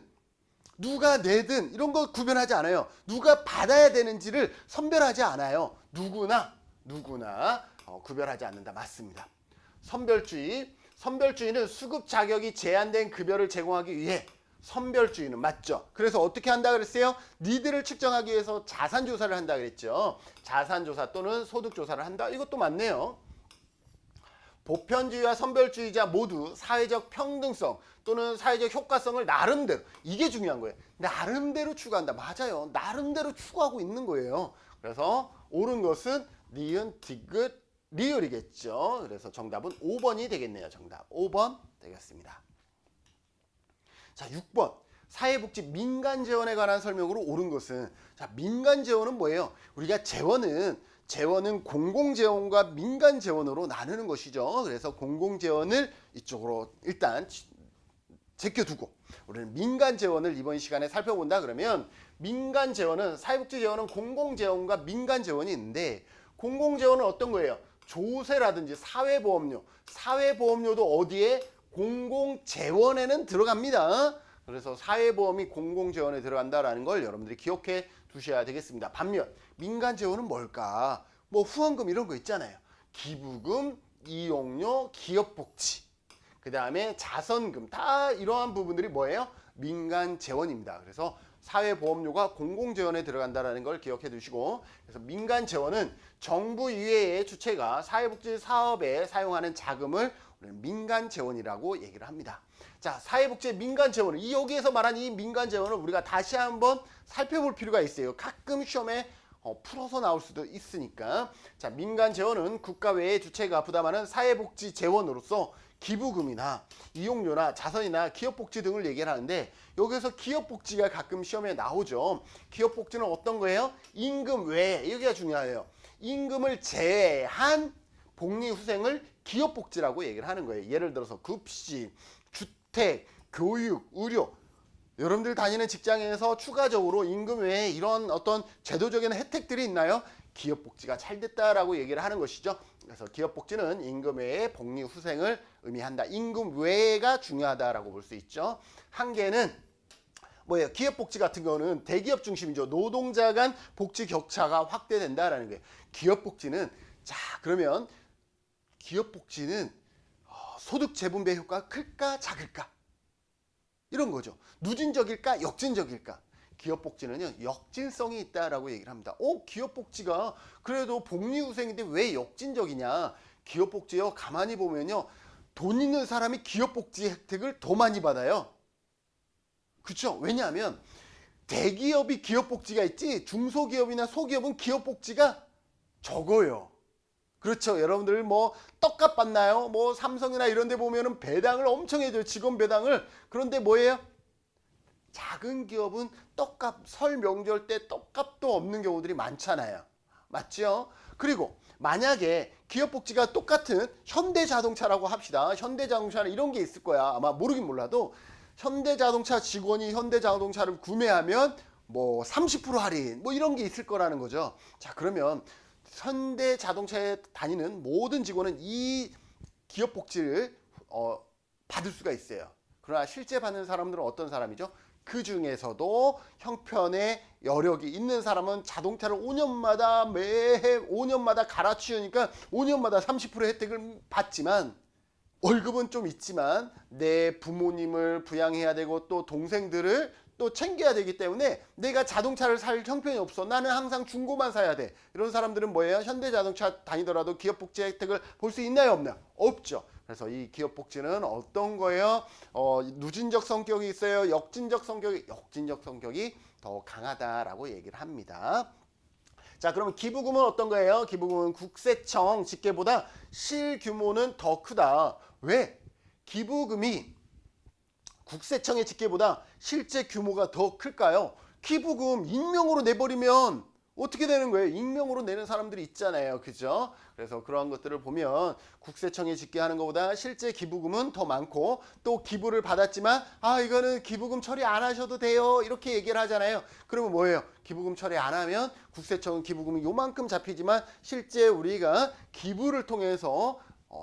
누가 내든 이런 거 구별하지 않아요. 누가 받아야 되는지를 선별하지 않아요. 누구나 구별하지 않는다. 맞습니다. 선별주의는 수급 자격이 제한된 급여를 제공하기 위해 선별주의는 맞죠. 그래서 어떻게 한다 그랬어요? 니들을 측정하기 위해서 자산조사를 한다 그랬죠. 자산조사 또는 소득조사를 한다. 이것도 맞네요. 보편주의와 선별주의자 모두 사회적 평등성 또는 사회적 효과성을 나름대로, 이게 중요한 거예요. 나름대로 추구한다. 맞아요. 나름대로 추구하고 있는 거예요. 그래서 옳은 것은 니은, 디귿, 리을이겠죠. 그래서 정답은 5번이 되겠네요. 정답 5번 되겠습니다. 자, 6번. 사회복지 민간재원에 관한 설명으로 옳은 것은, 자, 민간재원은 뭐예요? 우리가 재원은 공공재원과 민간재원으로 나누는 것이죠. 그래서 공공재원을 이쪽으로 일단 제껴두고 우리는 민간재원을 이번 시간에 살펴본다. 그러면 민간재원은, 사회복지재원은 공공재원과 민간재원이 있는데, 공공재원은 어떤 거예요? 조세라든지 사회보험료도 어디에? 공공재원에는 들어갑니다. 그래서 사회보험이 공공재원에 들어간다라는 걸 여러분들이 기억해 두셔야 되겠습니다. 반면 민간재원은 뭘까? 뭐 후원금 이런 거 있잖아요. 기부금, 이용료, 기업복지, 그 다음에 자선금, 다 이러한 부분들이 뭐예요? 민간재원입니다. 그래서 사회보험료가 공공재원에 들어간다는 걸 기억해 두시고, 그래서 민간재원은 정부 이외의 주체가 사회복지 사업에 사용하는 자금을 우리는 민간재원이라고 얘기를 합니다. 자, 사회복지의 민간재원은, 이 여기에서 말한 이 민간재원을 우리가 다시 한번 살펴볼 필요가 있어요. 가끔 시험에 풀어서 나올 수도 있으니까. 자, 민간재원은 국가 외의 주체가 부담하는 사회복지 재원으로서 기부금이나 이용료나 자선이나 기업복지 등을 얘기를 하는데, 여기서 기업복지가 가끔 시험에 나오죠. 기업복지는 어떤 거예요? 임금 외에, 여기가 중요해요. 임금을 제외한 복리후생을 기업복지라고 얘기를 하는 거예요. 예를 들어서 급식, 주택, 교육, 의료, 여러분들 다니는 직장에서 추가적으로 임금 외에 이런 어떤 제도적인 혜택들이 있나요? 기업복지가 잘 됐다라고 얘기를 하는 것이죠. 그래서 기업복지는 임금 외의 복리후생을 의미한다. 임금 외가 중요하다라고 볼 수 있죠. 한계는 뭐예요? 기업복지 같은 거는 대기업 중심이죠. 노동자 간 복지 격차가 확대된다라는 거예요. 기업복지는, 자, 그러면 기업복지는 소득 재분배 효과가 클까 작을까? 이런 거죠. 누진적일까 역진적일까? 기업복지는요, 역진성이 있다라고 얘기를 합니다. 기업복지가 그래도 복리후생인데 왜 역진적이냐? 기업복지요, 가만히 보면요, 돈 있는 사람이 기업복지 혜택을 더 많이 받아요. 그렇죠? 왜냐하면 대기업이 기업복지가 있지 중소기업이나 소기업은 기업복지가 적어요. 그렇죠. 여러분들 뭐 떡값 받나요? 뭐 삼성이나 이런 데 보면은 배당을 엄청 해줘요. 직원 배당을. 그런데 뭐예요? 작은 기업은 떡값, 설 명절 때 떡값도 없는 경우들이 많잖아요. 맞죠? 그리고 만약에 기업복지가 똑같은 현대자동차라고 합시다. 현대자동차는 이런 게 있을 거야. 아마 모르긴 몰라도 현대자동차 직원이 현대자동차를 구매하면 뭐 30% 할인 뭐 이런 게 있을 거라는 거죠. 자, 그러면 현대자동차에 다니는 모든 직원은 이 기업복지를 받을 수가 있어요. 그러나 실제 받는 사람들은 어떤 사람이죠? 그 중에서도 형편의 여력이 있는 사람은 자동차를 5년마다 매해 5년마다 갈아치우니까 5년마다 30% 혜택을 받지만 월급은 좀 있지만 내 부모님을 부양해야 되고 또 동생들을 또 챙겨야 되기 때문에 내가 자동차를 살 형편이 없어. 나는 항상 중고만 사야 돼. 이런 사람들은 뭐예요? 현대자동차 다니더라도 기업복지 혜택을 볼 수 있나요? 없나요? 없죠. 그래서 이 기업복지는 어떤 거예요? 누진적 성격이 있어요. 역진적 성격이 더 강하다라고 얘기를 합니다. 자, 그러면 기부금은 어떤 거예요? 기부금은 국세청 집계보다 실규모는 더 크다. 왜? 기부금이 국세청의 집계보다 실제 규모가 더 클까요? 기부금 익명으로 내버리면 어떻게 되는 거예요? 익명으로 내는 사람들이 있잖아요. 그죠? 그래서 그러한 것들을 보면 국세청이 집계하는 것보다 실제 기부금은 더 많고, 또 기부를 받았지만 이거는 기부금 처리 안 하셔도 돼요. 이렇게 얘기를 하잖아요. 그러면 뭐예요? 기부금 처리 안 하면 국세청은 기부금이 요만큼 잡히지만 실제 우리가 기부를 통해서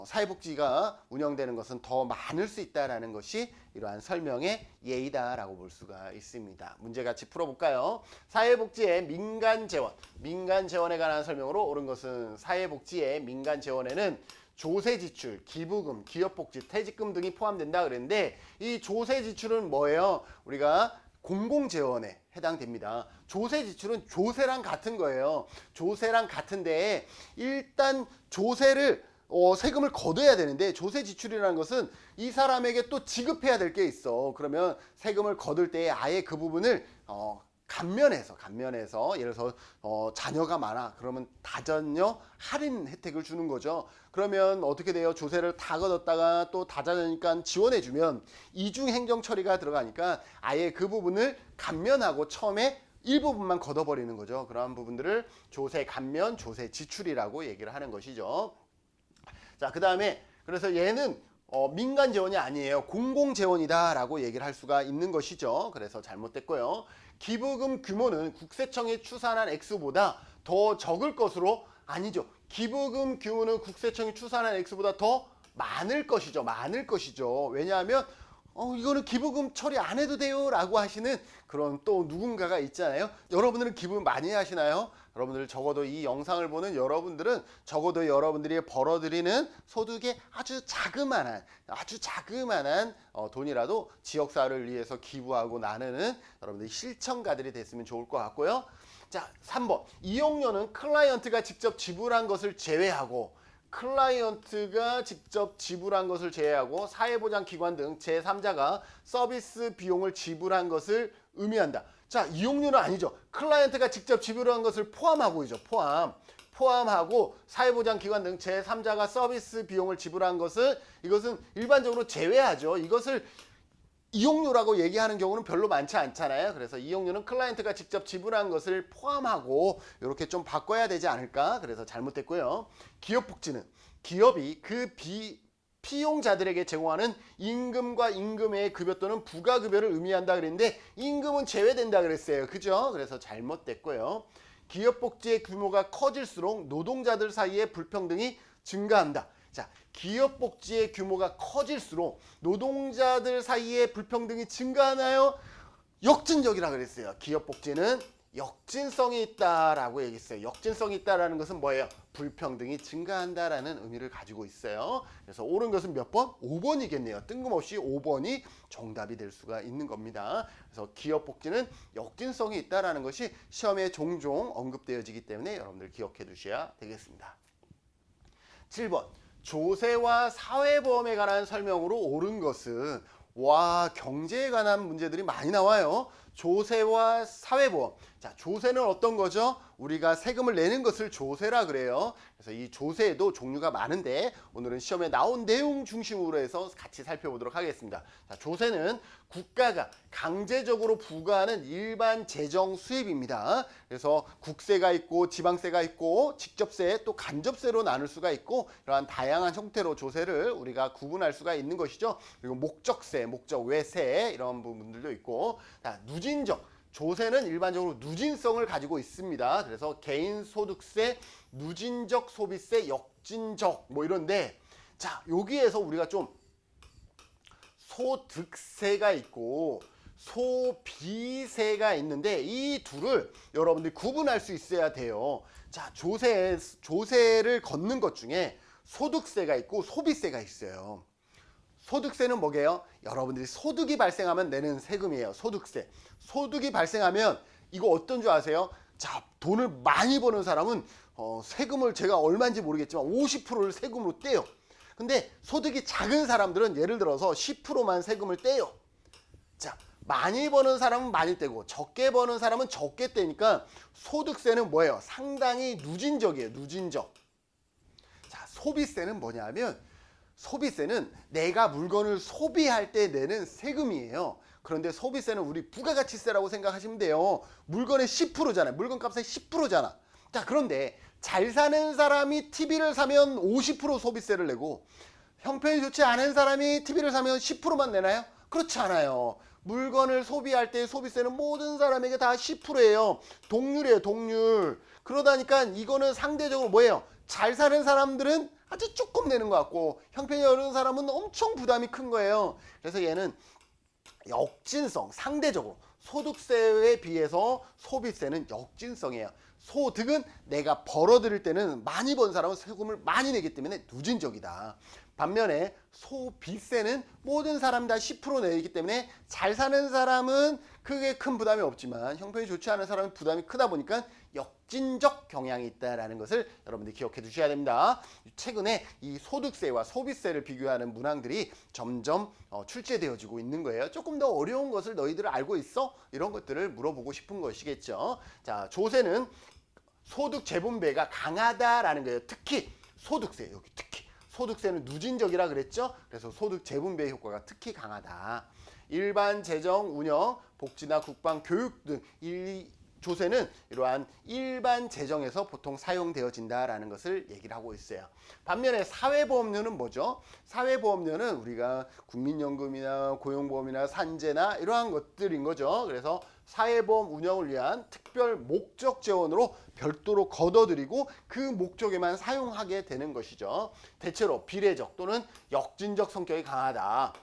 사회복지가 운영되는 것은 더 많을 수 있다는 것이 이러한 설명의 예이다라고 볼 수가 있습니다. 문제 같이 풀어볼까요? 사회복지의 민간재원, 민간재원에 관한 설명으로 옳은 것은 사회복지의 민간재원에는 조세지출, 기부금, 기업복지, 퇴직금 등이 포함된다 그랬는데 이 조세지출은 뭐예요? 우리가 공공재원에 해당됩니다. 조세지출은 조세랑 같은 거예요. 조세랑 같은데 일단 조세를 세금을 거둬야 되는데 조세 지출이라는 것은 이 사람에게 또 지급해야 될 게 있어. 그러면 세금을 거둘 때 아예 그 부분을 감면해서 예를 들어서 자녀가 많아 그러면 다자녀 할인 혜택을 주는 거죠. 그러면 어떻게 돼요? 조세를 다 걷었다가 또 다자녀니까 지원해 주면 이중 행정 처리가 들어가니까 아예 그 부분을 감면하고 처음에 일부분만 걷어버리는 거죠. 그러한 부분들을 조세 감면, 조세 지출이라고 얘기를 하는 것이죠. 자, 그 다음에 그래서 얘는 민간 재원이 아니에요. 공공 재원이다 라고 얘기를 할 수가 있는 것이죠. 그래서 잘못됐고요. 기부금 규모는 국세청이 추산한 액수보다 더 적을 것으로 아니죠. 기부금 규모는 국세청이 추산한 액수보다 더 많을 것이죠. 많을 것이죠. 왜냐하면 이거는 기부금 처리 안 해도 돼요 라고 하시는 그런 또 누군가가 있잖아요. 여러분들은 기부금 많이 하시나요? 여러분들 적어도 이 영상을 보는 여러분들은 적어도 여러분들이 벌어들이는 소득의 아주 자그마한 돈이라도 지역사회를 위해서 기부하고 나누는 여러분들이 실천가들이 됐으면 좋을 것 같고요. 자, 3번 이용료는 클라이언트가 직접 지불한 것을 제외하고 사회보장기관 등 제3자가 서비스 비용을 지불한 것을 의미한다. 자, 이용료는 아니죠. 클라이언트가 직접 지불한 것을 포함하고이죠. 포함하고 사회보장기관 등 제3자가 서비스 비용을 지불한 이것은 일반적으로 제외하죠. 이것을 이용료라고 얘기하는 경우는 별로 많지 않잖아요. 그래서 이용료는 클라이언트가 직접 지불한 것을 포함하고 이렇게 좀 바꿔야 되지 않을까. 그래서 잘못됐고요. 기업복지는 기업이 그 피용자들에게 제공하는 임금과 임금의 급여 또는 부가급여를 의미한다 그랬는데 임금은 제외된다 그랬어요. 그죠? 그래서 잘못됐고요. 기업복지의 규모가 커질수록 노동자들 사이의 불평등이 증가한다. 자, 기업복지의 규모가 커질수록 노동자들 사이의 불평등이 증가하나요? 역진적이라 그랬어요. 기업복지는 역진성이 있다라고 얘기했어요. 역진성이 있다라는 것은 뭐예요? 불평등이 증가한다라는 의미를 가지고 있어요. 그래서 옳은 것은 몇 번? 5번이겠네요. 뜬금없이 5번이 정답이 될 수가 있는 겁니다. 그래서 기업복지는 역진성이 있다라는 것이 시험에 종종 언급되어지기 때문에 여러분들 기억해 두셔야 되겠습니다. 7번 조세와 사회보험에 관한 설명으로 옳은 것은 경제에 관한 문제들이 많이 나와요. 조세와 사회보험. 자, 조세는 어떤 거죠? 우리가 세금을 내는 것을 조세라 그래요. 그래서 이 조세에도 종류가 많은데 오늘은 시험에 나온 내용 중심으로 해서 같이 살펴보도록 하겠습니다. 자, 조세는 국가가 강제적으로 부과하는 일반 재정 수입입니다. 그래서 국세가 있고 지방세가 있고 직접세 또 간접세로 나눌 수가 있고 이러한 다양한 형태로 조세를 우리가 구분할 수가 있는 것이죠. 그리고 목적세, 목적 외세 이런 부분들도 있고 누진적 조세는 일반적으로 누진성을 가지고 있습니다. 그래서 개인소득세, 누진적 소비세, 역진적 이런데 자, 여기에서 우리가 좀 소득세가 있고 소비세가 있는데 이 둘을 여러분들이 구분할 수 있어야 돼요. 자, 조세를 걷는 것 중에 소득세가 있고 소비세가 있어요. 소득세는 뭐게요? 여러분들이 소득이 발생하면 내는 세금이에요. 소득세. 소득이 발생하면 이거 어떤 줄 아세요? 자, 돈을 많이 버는 사람은 세금을 제가 얼마인지 모르겠지만 50%를 세금으로 떼요. 근데 소득이 작은 사람들은 예를 들어서 10%만 세금을 떼요. 자, 많이 버는 사람은 많이 떼고 적게 버는 사람은 적게 떼니까 소득세는 뭐예요? 상당히 누진적이에요. 누진적. 자, 소비세는 뭐냐면 소비세는 내가 물건을 소비할 때 내는 세금이에요. 그런데 소비세는 우리 부가가치세라고 생각하시면 돼요. 물건의 10%잖아요. 물건값의 10%잖아. 자, 그런데 잘 사는 사람이 TV를 사면 50% 소비세를 내고 형편이 좋지 않은 사람이 TV를 사면 10%만 내나요? 그렇지 않아요. 물건을 소비할 때 소비세는 모든 사람에게 다 10%예요. 동률이에요. 동률. 그러다니까 이거는 상대적으로 뭐예요? 잘 사는 사람들은 아주 조금 내는 것 같고 형편이 어려운 사람은 엄청 부담이 큰 거예요. 그래서 얘는 역진성, 상대적으로 소득세에 비해서 소비세는 역진성이에요. 소득은 내가 벌어들일 때는 많이 번 사람은 세금을 많이 내기 때문에 누진적이다. 반면에 소비세는 모든 사람 다 10% 내기 때문에 잘 사는 사람은 크게 큰 부담이 없지만 형편이 좋지 않은 사람은 부담이 크다 보니까 역진적 경향이 있다는 것을 여러분들이 기억해 두셔야 됩니다. 최근에 이 소득세와 소비세를 비교하는 문항들이 점점 출제되어지고 있는 거예요. 조금 더 어려운 것을 너희들 알고 있어? 이런 것들을 물어보고 싶은 것이겠죠. 자, 조세는 소득 재분배가 강하다라는 거예요. 특히 소득세, 여기 특히 소득세는 누진적이라 그랬죠. 그래서 소득 재분배 효과가 특히 강하다. 일반 재정 운영, 복지나 국방, 교육 등 조세는 이러한 일반 재정에서 보통 사용되어진다라는 것을 얘기를 하고 있어요. 반면에 사회보험료는 뭐죠? 사회보험료는 우리가 국민연금이나 고용보험이나 산재나 이러한 것들인 거죠. 그래서 사회보험 운영을 위한 특별 목적 재원으로 별도로 걷어들이고 그 목적에만 사용하게 되는 것이죠. 대체로 비례적 또는 역진적 성격이 강하다.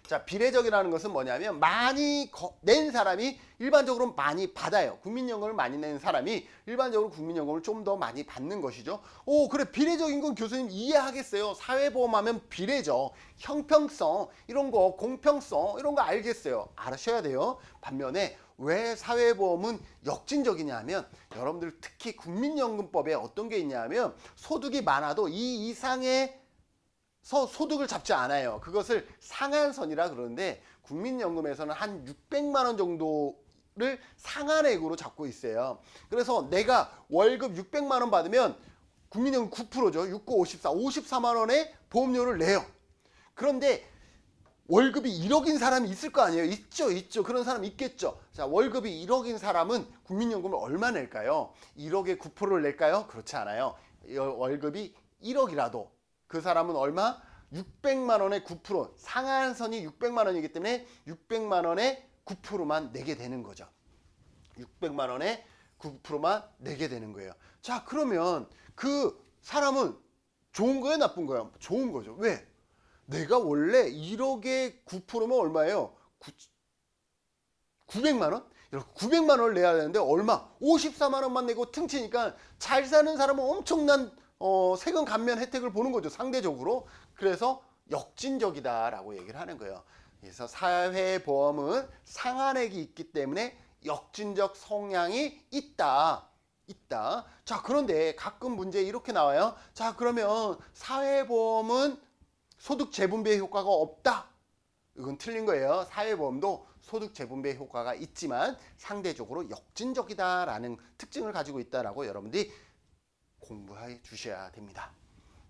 자, 비례적이라는 것은 뭐냐면 많이 낸 사람이 일반적으로 많이 받아요. 국민연금을 많이 낸 사람이 일반적으로 국민연금을 좀 더 많이 받는 것이죠. 오, 그래, 비례적인 건 교수님 이해하겠어요. 사회보험하면 비례적, 형평성 이런 거, 공평성 이런 거 알겠어요. 알으셔야 돼요. 반면에 왜 사회보험은 역진적이냐 면 여러분들 특히 국민연금법에 어떤 게 있냐면 소득이 많아도 이 이상의 소득을 잡지 않아요. 그것을 상한선이라 그러는데 국민연금에서는 한 600만 원 정도를 상한액으로 잡고 있어요. 그래서 내가 월급 600만 원 받으면 국민연금 9%죠. 6, 9, 54, 54만 원의 보험료를 내요. 그런데 월급이 1억인 사람이 있을 거 아니에요. 있죠. 그런 사람 있겠죠. 자, 월급이 1억인 사람은 국민연금을 얼마 낼까요? 1억에 9%를 낼까요? 그렇지 않아요. 월급이 1억이라도 그 사람은 얼마? 600만 원의 9%, 상한선이 600만 원이기 때문에 600만 원의 9%만 내게 되는 거죠. 600만 원의 9%만 내게 되는 거예요. 자, 그러면 그 사람은 좋은 거예요, 나쁜 거예요? 좋은 거죠. 왜? 내가 원래 1억의 9%면 얼마예요? 900만 원? 이렇게 900만 원을 내야 되는데 얼마? 54만 원만 내고 퉁치니까 잘 사는 사람은 엄청난 세금 감면 혜택을 보는 거죠. 상대적으로. 그래서 역진적이다라고 얘기를 하는 거예요. 그래서 사회보험은 상한액이 있기 때문에 역진적 성향이 있다. 자, 그런데 가끔 문제 이렇게 나와요. 자, 그러면 사회보험은 소득 재분배 효과가 없다. 이건 틀린 거예요. 사회보험도 소득 재분배 효과가 있지만 상대적으로 역진적이다라는 특징을 가지고 있다라고 여러분들이 공부해 주셔야 됩니다.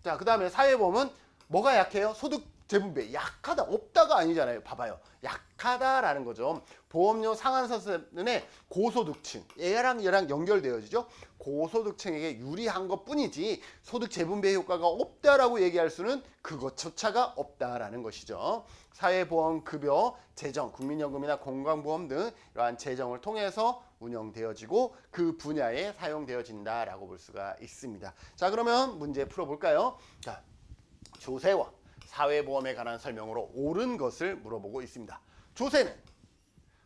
자, 그 다음에 사회보험은 뭐가 약해요? 소득 재분배. 약하다, 없다가 아니잖아요. 봐봐요. 약하다라는 거죠. 보험료 상한선에 고소득층, 얘랑 연결되어지죠. 고소득층에게 유리한 것 뿐이지 소득 재분배 효과가 없다라고 얘기할 수는 그것조차가 없다라는 것이죠. 사회보험 급여, 재정, 국민연금이나 건강보험 등 이러한 재정을 통해서 운영되어지고 그 분야에 사용되어진다라고 볼 수가 있습니다. 자, 그러면 문제 풀어볼까요? 자, 조세와 사회보험에 관한 설명으로 옳은 것을 물어보고 있습니다. 조세는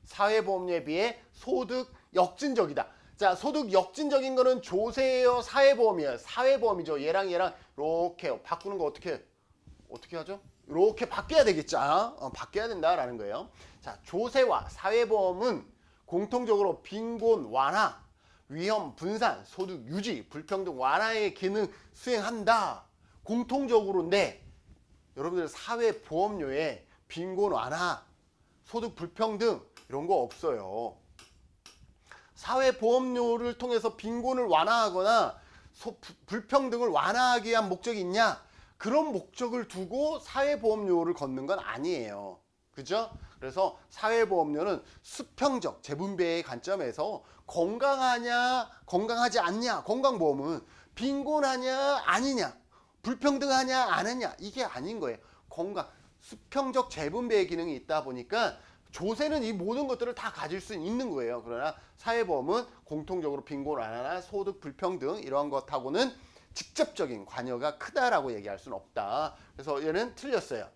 사회보험료에 비해 소득 역진적이다. 자, 소득 역진적인 거는 조세예요, 사회보험이에요? 사회보험이죠. 얘랑 이렇게 바꾸는 거 어떻게 하죠? 이렇게 바뀌어야 되겠죠. 바뀌어야 된다라는 거예요. 자, 조세와 사회보험은 공통적으로 빈곤 완화, 위험 분산, 소득 유지, 불평등 완화의 기능 수행한다. 공통적으로인데 여러분들 사회보험료에 빈곤 완화, 소득 불평등 이런 거 없어요. 사회보험료를 통해서 빈곤을 완화하거나 불평등을 완화하기 위한 목적이 있냐? 그런 목적을 두고 사회보험료를 걷는 건 아니에요. 그죠? 그래서 사회보험료는 수평적 재분배의 관점에서 건강하냐, 건강하지 않냐, 건강보험은 빈곤하냐, 아니냐, 불평등하냐, 아니냐, 이게 아닌 거예요. 수평적 재분배의 기능이 있다 보니까 조세는 이 모든 것들을 다 가질 수 있는 거예요. 그러나 사회보험은 공통적으로 빈곤 완화나 소득 불평등 이러한 것하고는 직접적인 관여가 크다라고 얘기할 수는 없다. 그래서 얘는 틀렸어요.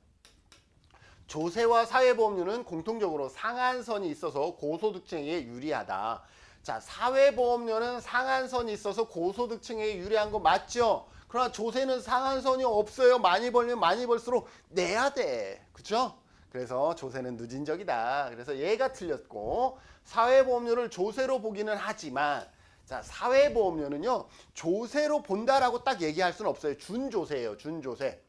조세와 사회보험료는 공통적으로 상한선이 있어서 고소득층에게 유리하다. 자, 사회보험료는 상한선이 있어서 고소득층에게 유리한 거 맞죠? 그러나 조세는 상한선이 없어요. 많이 벌면 많이 벌수록 내야 돼. 그쵸? 그래서 조세는 누진적이다. 그래서 얘가 틀렸고, 사회보험료를 조세로 보기는 하지만, 자, 사회보험료는요, 조세로 본다라고 딱 얘기할 수는 없어요. 준조세예요. 준조세.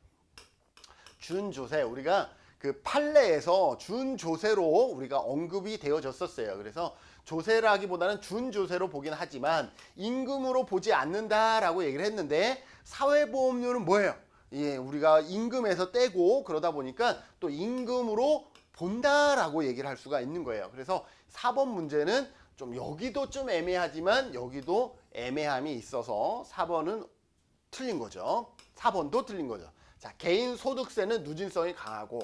준조세. 우리가 그 판례에서 준조세로 우리가 언급이 되어졌었어요. 그래서 조세라기보다는 준조세로 보긴 하지만 임금으로 보지 않는다라고 얘기를 했는데, 사회보험료는 뭐예요? 예, 우리가 임금에서 떼고 그러다 보니까 또 임금으로 본다라고 얘기를 할 수가 있는 거예요. 그래서 4번 문제는 좀 여기도 좀 애매하지만 여기도 애매함이 있어서 4번은 틀린 거죠. 4번도 틀린 거죠. 자, 개인 소득세는 누진성이 강하고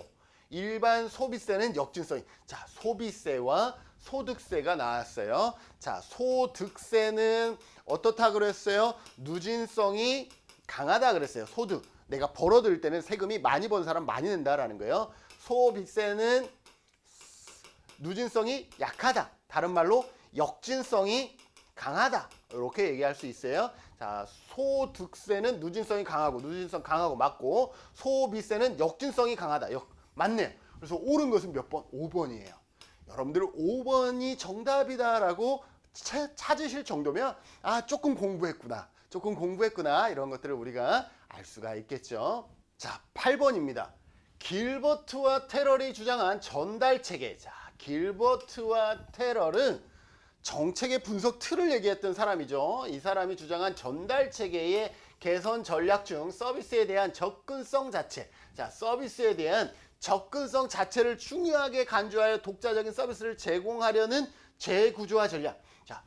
일반 소비세는 역진성이. 자, 소비세와 소득세가 나왔어요. 자, 소득세는 어떻다 그랬어요? 누진성이 강하다 그랬어요. 소득. 내가 벌어들일 때는 세금이 많이 번 사람 많이 낸다라는 거예요. 소비세는 누진성이 약하다. 다른 말로 역진성이 강하다. 이렇게 얘기할 수 있어요. 자, 소득세는 누진성이 강하고, 누진성 강하고 맞고, 소비세는 역진성이 강하다. 맞네요. 그래서 옳은 것은 몇 번? 5번이에요. 여러분들 5번이 정답이다라고 찾으실 정도면 아, 조금 공부했구나 이런 것들을 우리가 알 수가 있겠죠. 자, 8번입니다. 길버트와 테럴이 주장한 전달체계. 자, 길버트와 테럴은 정책의 분석 틀을 얘기했던 사람이죠. 이 사람이 주장한 전달체계의 개선 전략 중 서비스에 대한 접근성 자체. 자, 서비스에 대한 접근성 자체를 중요하게 간주하여 독자적인 서비스를 제공하려는 재구조화 전략. 자,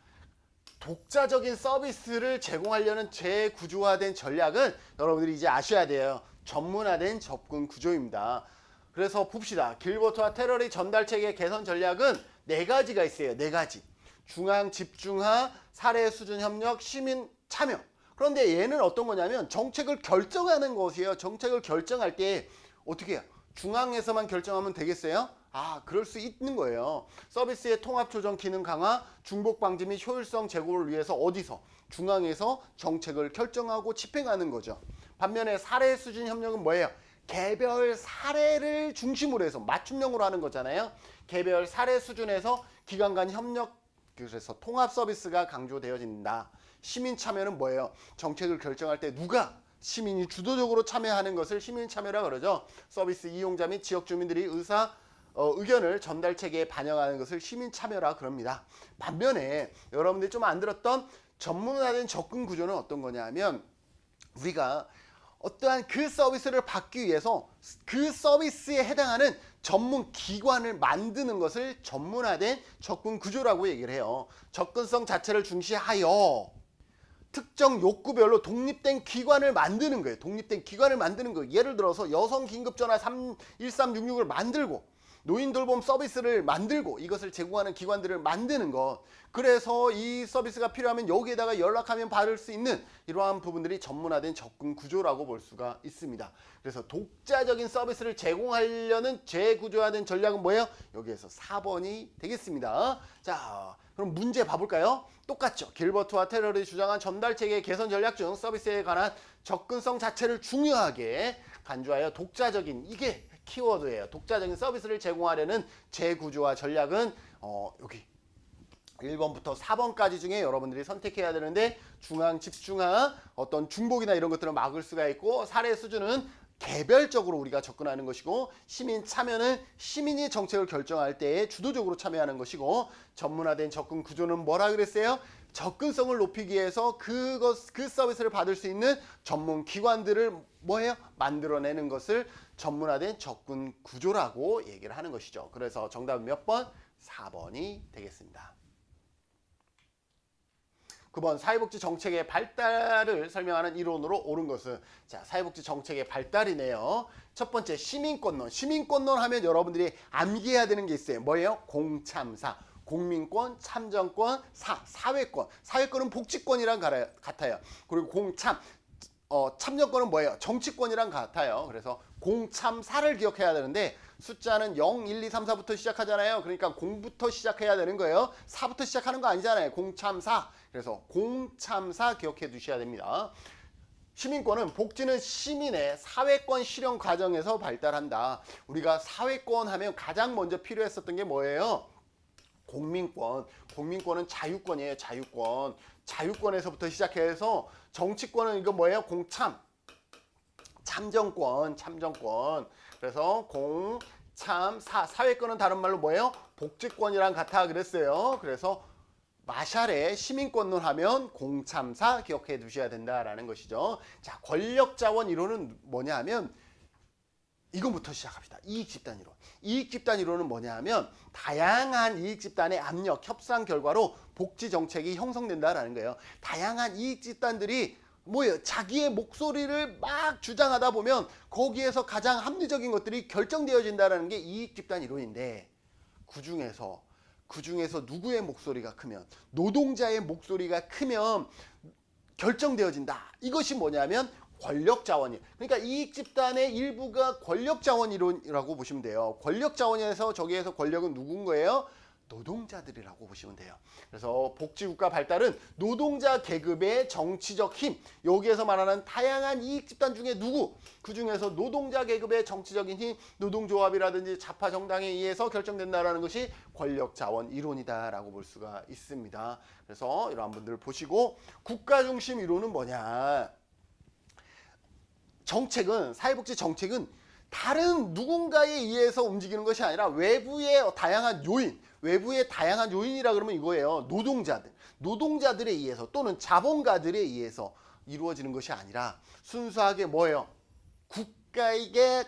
독자적인 서비스를 제공하려는 재구조화된 전략은 여러분들이 이제 아셔야 돼요. 전문화된 접근 구조입니다. 그래서 봅시다. 길버트와 테럴의 전달체계 개선 전략은 4가지가 있어요. 4가지. 중앙 집중화, 사례 수준 협력, 시민 참여. 그런데 얘는 어떤 거냐면 정책을 결정하는 것이에요. 정책을 결정할 때 어떻게 해요? 중앙에서만 결정하면 되겠어요? 아, 그럴 수 있는 거예요. 서비스의 통합 조정 기능 강화, 중복 방지 및 효율성 제고를 위해서 어디서? 중앙에서 정책을 결정하고 집행하는 거죠. 반면에 사례 수준 협력은 뭐예요? 개별 사례를 중심으로 해서 맞춤형으로 하는 거잖아요. 개별 사례 수준에서 기관 간 협력, 그래서 통합 서비스가 강조되어진다. 시민 참여는 뭐예요? 정책을 결정할 때 누가 시민이 주도적으로 참여하는 것을 시민 참여라 그러죠. 서비스 이용자 및 지역 주민들이 의견을 전달 체계에 반영하는 것을 시민 참여라 그럽니다. 반면에 여러분들이 좀 안 들었던 전문화된 접근 구조는 어떤 거냐면 우리가 어떠한 그 서비스를 받기 위해서 그 서비스에 해당하는 전문 기관을 만드는 것을 전문화된 접근 구조라고 얘기를 해요. 접근성 자체를 중시하여 특정 욕구별로 독립된 기관을 만드는 거예요. 독립된 기관을 만드는 거예요. 예를 들어서 여성 긴급전화 1366을 만들고 노인 돌봄 서비스를 만들고 이것을 제공하는 기관들을 만드는 것. 그래서 이 서비스가 필요하면 여기에다가 연락하면 받을 수 있는 이러한 부분들이 전문화된 접근 구조라고 볼 수가 있습니다. 그래서 독자적인 서비스를 제공하려는 재구조화된 전략은 뭐예요? 여기에서 4번이 되겠습니다. 자, 그럼 문제 봐볼까요? 똑같죠. 길버트와 테럴이 주장한 전달체계 개선 전략 중 서비스에 관한 접근성 자체를 중요하게 간주하여 독자적인, 이게 키워드예요. 독자적인 서비스를 제공하려는 재구조화 전략은 여기 1번부터 4번까지 중에 여러분들이 선택해야 되는데 중앙 집중화, 어떤 중복이나 이런 것들을 막을 수가 있고 사례 수준은 개별적으로 우리가 접근하는 것이고 시민 참여는 시민이 정책을 결정할 때 주도적으로 참여하는 것이고 전문화된 접근 구조는 뭐라 그랬어요? 접근성을 높이기 위해서 그 서비스를 받을 수 있는 전문 기관들을 뭐예요? 만들어내는 것을 전문화된 접근 구조라고 얘기를 하는 것이죠. 그래서 정답은 몇 번? 4번이 되겠습니다. 9번 사회복지 정책의 발달을 설명하는 이론으로 옳은 것은 자, 사회복지 정책의 발달이네요. 첫 번째 시민권론. 시민권론 하면 여러분들이 암기해야 되는 게 있어요. 뭐예요? 공참사. 국민권, 참정권, 사회권. 사회권은 복지권이랑 같아요. 그리고 공참. 참정권은 뭐예요? 정치권이랑 같아요. 그래서 공참사를 기억해야 되는데 숫자는 0, 1, 2, 3, 4부터 시작하잖아요. 그러니까 공부터 시작해야 되는 거예요. 4부터 시작하는 거 아니잖아요. 공참사. 그래서 공참사 기억해 두셔야 됩니다. 시민권은 복지는 시민의 사회권 실현 과정에서 발달한다. 우리가 사회권 하면 가장 먼저 필요했었던 게 뭐예요? 공민권. 공민권은 자유권이에요. 자유권. 자유권에서부터 시작해서 정치권은 이거 뭐예요? 공참. 참정권. 참정권. 그래서 공참사. 사회권은 다른 말로 뭐예요? 복지권이랑 같아 그랬어요. 그래서 마샬의 시민권론 하면 공참사 기억해 두셔야 된다라는 것이죠. 자, 권력자원 이론은 뭐냐 하면 이거부터 시작합니다. 이익집단 이론. 이익집단 이론은 뭐냐 하면 다양한 이익집단의 압력, 협상 결과로 복지정책이 형성된다라는 거예요. 다양한 이익집단들이 뭐예요? 자기의 목소리를 막 주장하다 보면 거기에서 가장 합리적인 것들이 결정되어진다는 게 이익집단 이론인데 그중에서 누구의 목소리가 크면 노동자의 목소리가 크면 결정되어진다. 이것이 뭐냐면 권력자원이에요. 그러니까 이익집단의 일부가 권력자원이론이라고 보시면 돼요. 권력자원에서 저기에서 권력은 누군 거예요? 노동자들이라고 보시면 돼요. 그래서 복지국가 발달은 노동자 계급의 정치적 힘, 여기에서 말하는 다양한 이익집단 중에 누구? 그 중에서 노동자 계급의 정치적인 힘, 노동조합이라든지 좌파 정당에 의해서 결정된다는 것이 권력자원 이론이다라고 볼 수가 있습니다. 그래서 이러한 분들을 보시고 국가중심 이론은 뭐냐? 정책은, 사회복지 정책은 다른 누군가에 의해서 움직이는 것이 아니라 외부의 다양한 요인이라 그러면 이거예요. 노동자들에 의해서 또는 자본가들에 의해서 이루어지는 것이 아니라 순수하게 뭐예요? 국가에게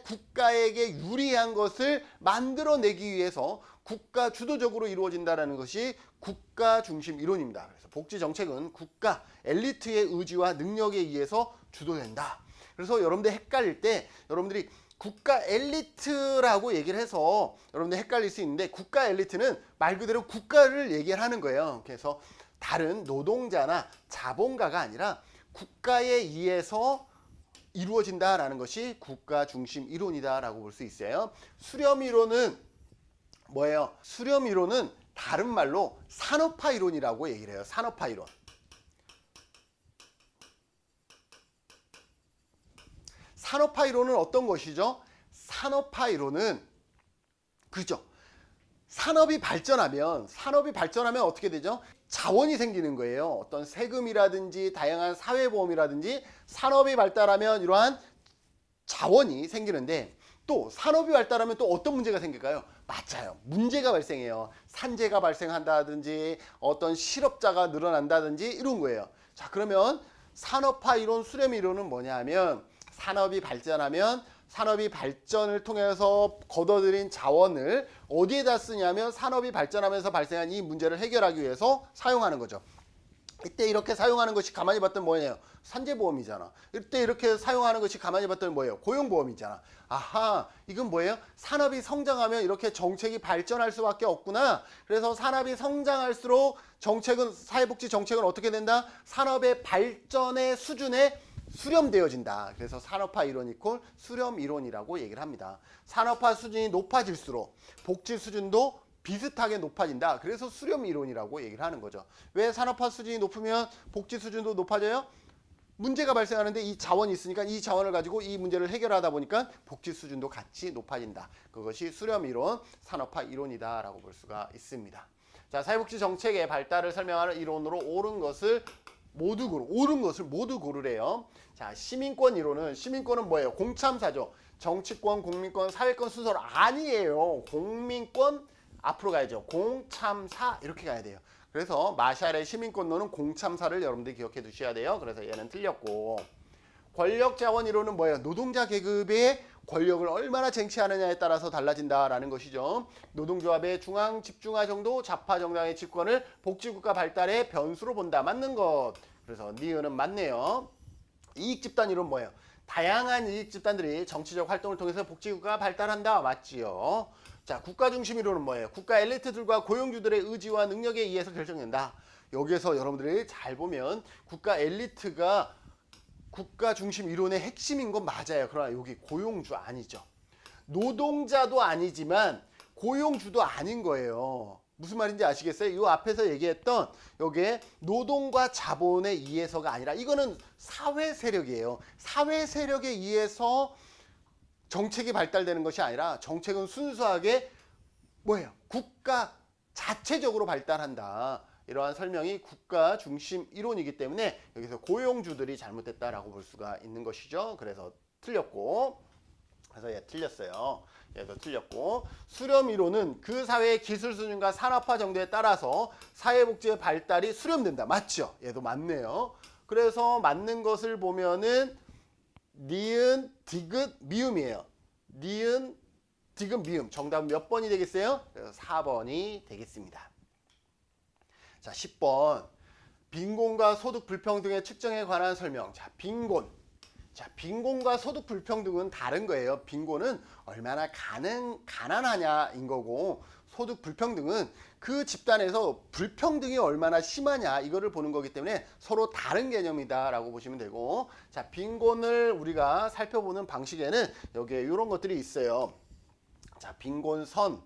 유리한 것을 만들어내기 위해서 국가 주도적으로 이루어진다는 것이 국가 중심 이론입니다. 그래서 복지 정책은 국가 엘리트의 의지와 능력에 의해서 주도된다. 그래서 여러분들 헷갈릴 때 여러분들이 국가 엘리트라고 얘기를 해서 여러분들 헷갈릴 수 있는데 국가 엘리트는 말 그대로 국가를 얘기를 하는 거예요. 그래서 다른 노동자나 자본가가 아니라 국가에 의해서 이루어진다라는 것이 국가 중심 이론이다라고 볼 수 있어요. 수렴 이론은 뭐예요? 수렴 이론은 다른 말로 산업화 이론이라고 얘기를 해요. 산업화 이론. 산업화 이론은 어떤 것이죠? 산업화 이론은 그죠? 산업이 발전하면 어떻게 되죠? 자원이 생기는 거예요. 어떤 세금이라든지 다양한 사회보험이라든지 산업이 발달하면 이러한 자원이 생기는데 또 산업이 발달하면 또 어떤 문제가 생길까요? 맞아요. 문제가 발생해요. 산재가 발생한다든지 어떤 실업자가 늘어난다든지 이런 거예요. 자, 그러면 산업화 이론, 수렴 이론은 뭐냐 하면 산업이 발전을 통해서 걷어들인 자원을 어디에다 쓰냐면 산업이 발전하면서 발생한 이 문제를 해결하기 위해서 사용하는 거죠. 이때 이렇게 사용하는 것이 가만히 봤더니 뭐예요? 산재보험이잖아. 이때 이렇게 사용하는 것이 가만히 봤더니 뭐예요? 고용보험이잖아. 아하, 이건 뭐예요? 산업이 성장하면 이렇게 정책이 발전할 수밖에 없구나. 그래서 산업이 성장할수록 사회복지 정책은 어떻게 된다? 산업의 발전의 수준에 수렴되어진다. 그래서 산업화 이론 이퀄 수렴 이론이라고 얘기를 합니다. 산업화 수준이 높아질수록 복지 수준도 비슷하게 높아진다. 그래서 수렴 이론이라고 얘기를 하는 거죠. 왜 산업화 수준이 높으면 복지 수준도 높아져요? 문제가 발생하는데 이 자원이 있으니까 이 자원을 가지고 이 문제를 해결하다 보니까 복지 수준도 같이 높아진다. 그것이 수렴 이론, 산업화 이론이다라고 볼 수가 있습니다. 자, 사회복지 정책의 발달을 설명하는 이론으로 옳은 것을 모두 고르래요. 자, 시민권은 뭐예요? 공참사죠. 정치권, 공민권, 사회권 순서로 아니에요. 공민권 앞으로 가야죠. 공참사 이렇게 가야 돼요. 그래서 마샬의 시민권론은 공참사를 여러분들이 기억해 두셔야 돼요. 그래서 얘는 틀렸고 권력자원 이론은 뭐예요? 노동자 계급의 권력을 얼마나 쟁취하느냐에 따라서 달라진다라는 것이죠. 노동조합의 중앙 집중화 정도, 좌파 정당의 집권을 복지국가 발달의 변수로 본다. 맞는 것. 그래서 니은은 맞네요. 이익집단 이론 뭐예요? 다양한 이익집단들이 정치적 활동을 통해서 복지국가가 발달한다. 맞지요. 자, 국가중심 이론은 뭐예요? 국가 엘리트들과 고용주들의 의지와 능력에 의해서 결정된다. 여기에서 여러분들이 잘 보면 국가 엘리트가 국가 중심 이론의 핵심인 건 맞아요. 그러나 여기 고용주 아니죠. 노동자도 아니지만 고용주도 아닌 거예요. 무슨 말인지 아시겠어요? 이 앞에서 얘기했던 여기에 노동과 자본에 의해서가 아니라 이거는 사회 세력이에요. 사회 세력에 의해서 정책이 발달되는 것이 아니라 정책은 순수하게 뭐예요? 국가 자체적으로 발달한다. 이러한 설명이 국가 중심 이론이기 때문에 여기서 고용주들이 잘못됐다라고 볼 수가 있는 것이죠. 그래서 틀렸고, 그래서 얘 틀렸어요. 얘도 틀렸고, 수렴 이론은 그 사회의 기술 수준과 산업화 정도에 따라서 사회복지의 발달이 수렴된다. 맞죠? 얘도 맞네요. 그래서 맞는 것을 보면은 니은, 디귿, 미음이에요. 니은, 디귿, 미음. 정답은 몇 번이 되겠어요? 그래서 4번이 되겠습니다. 자, 10번. 빈곤과 소득 불평등의 측정에 관한 설명. 자, 빈곤. 자, 빈곤과 소득 불평등은 다른 거예요. 빈곤은 얼마나 가난하냐인 거고, 소득 불평등은 그 집단에서 불평등이 얼마나 심하냐 이거를 보는 거기 때문에 서로 다른 개념이다라고 보시면 되고, 자, 빈곤을 우리가 살펴보는 방식에는 여기에 이런 것들이 있어요. 자, 빈곤선은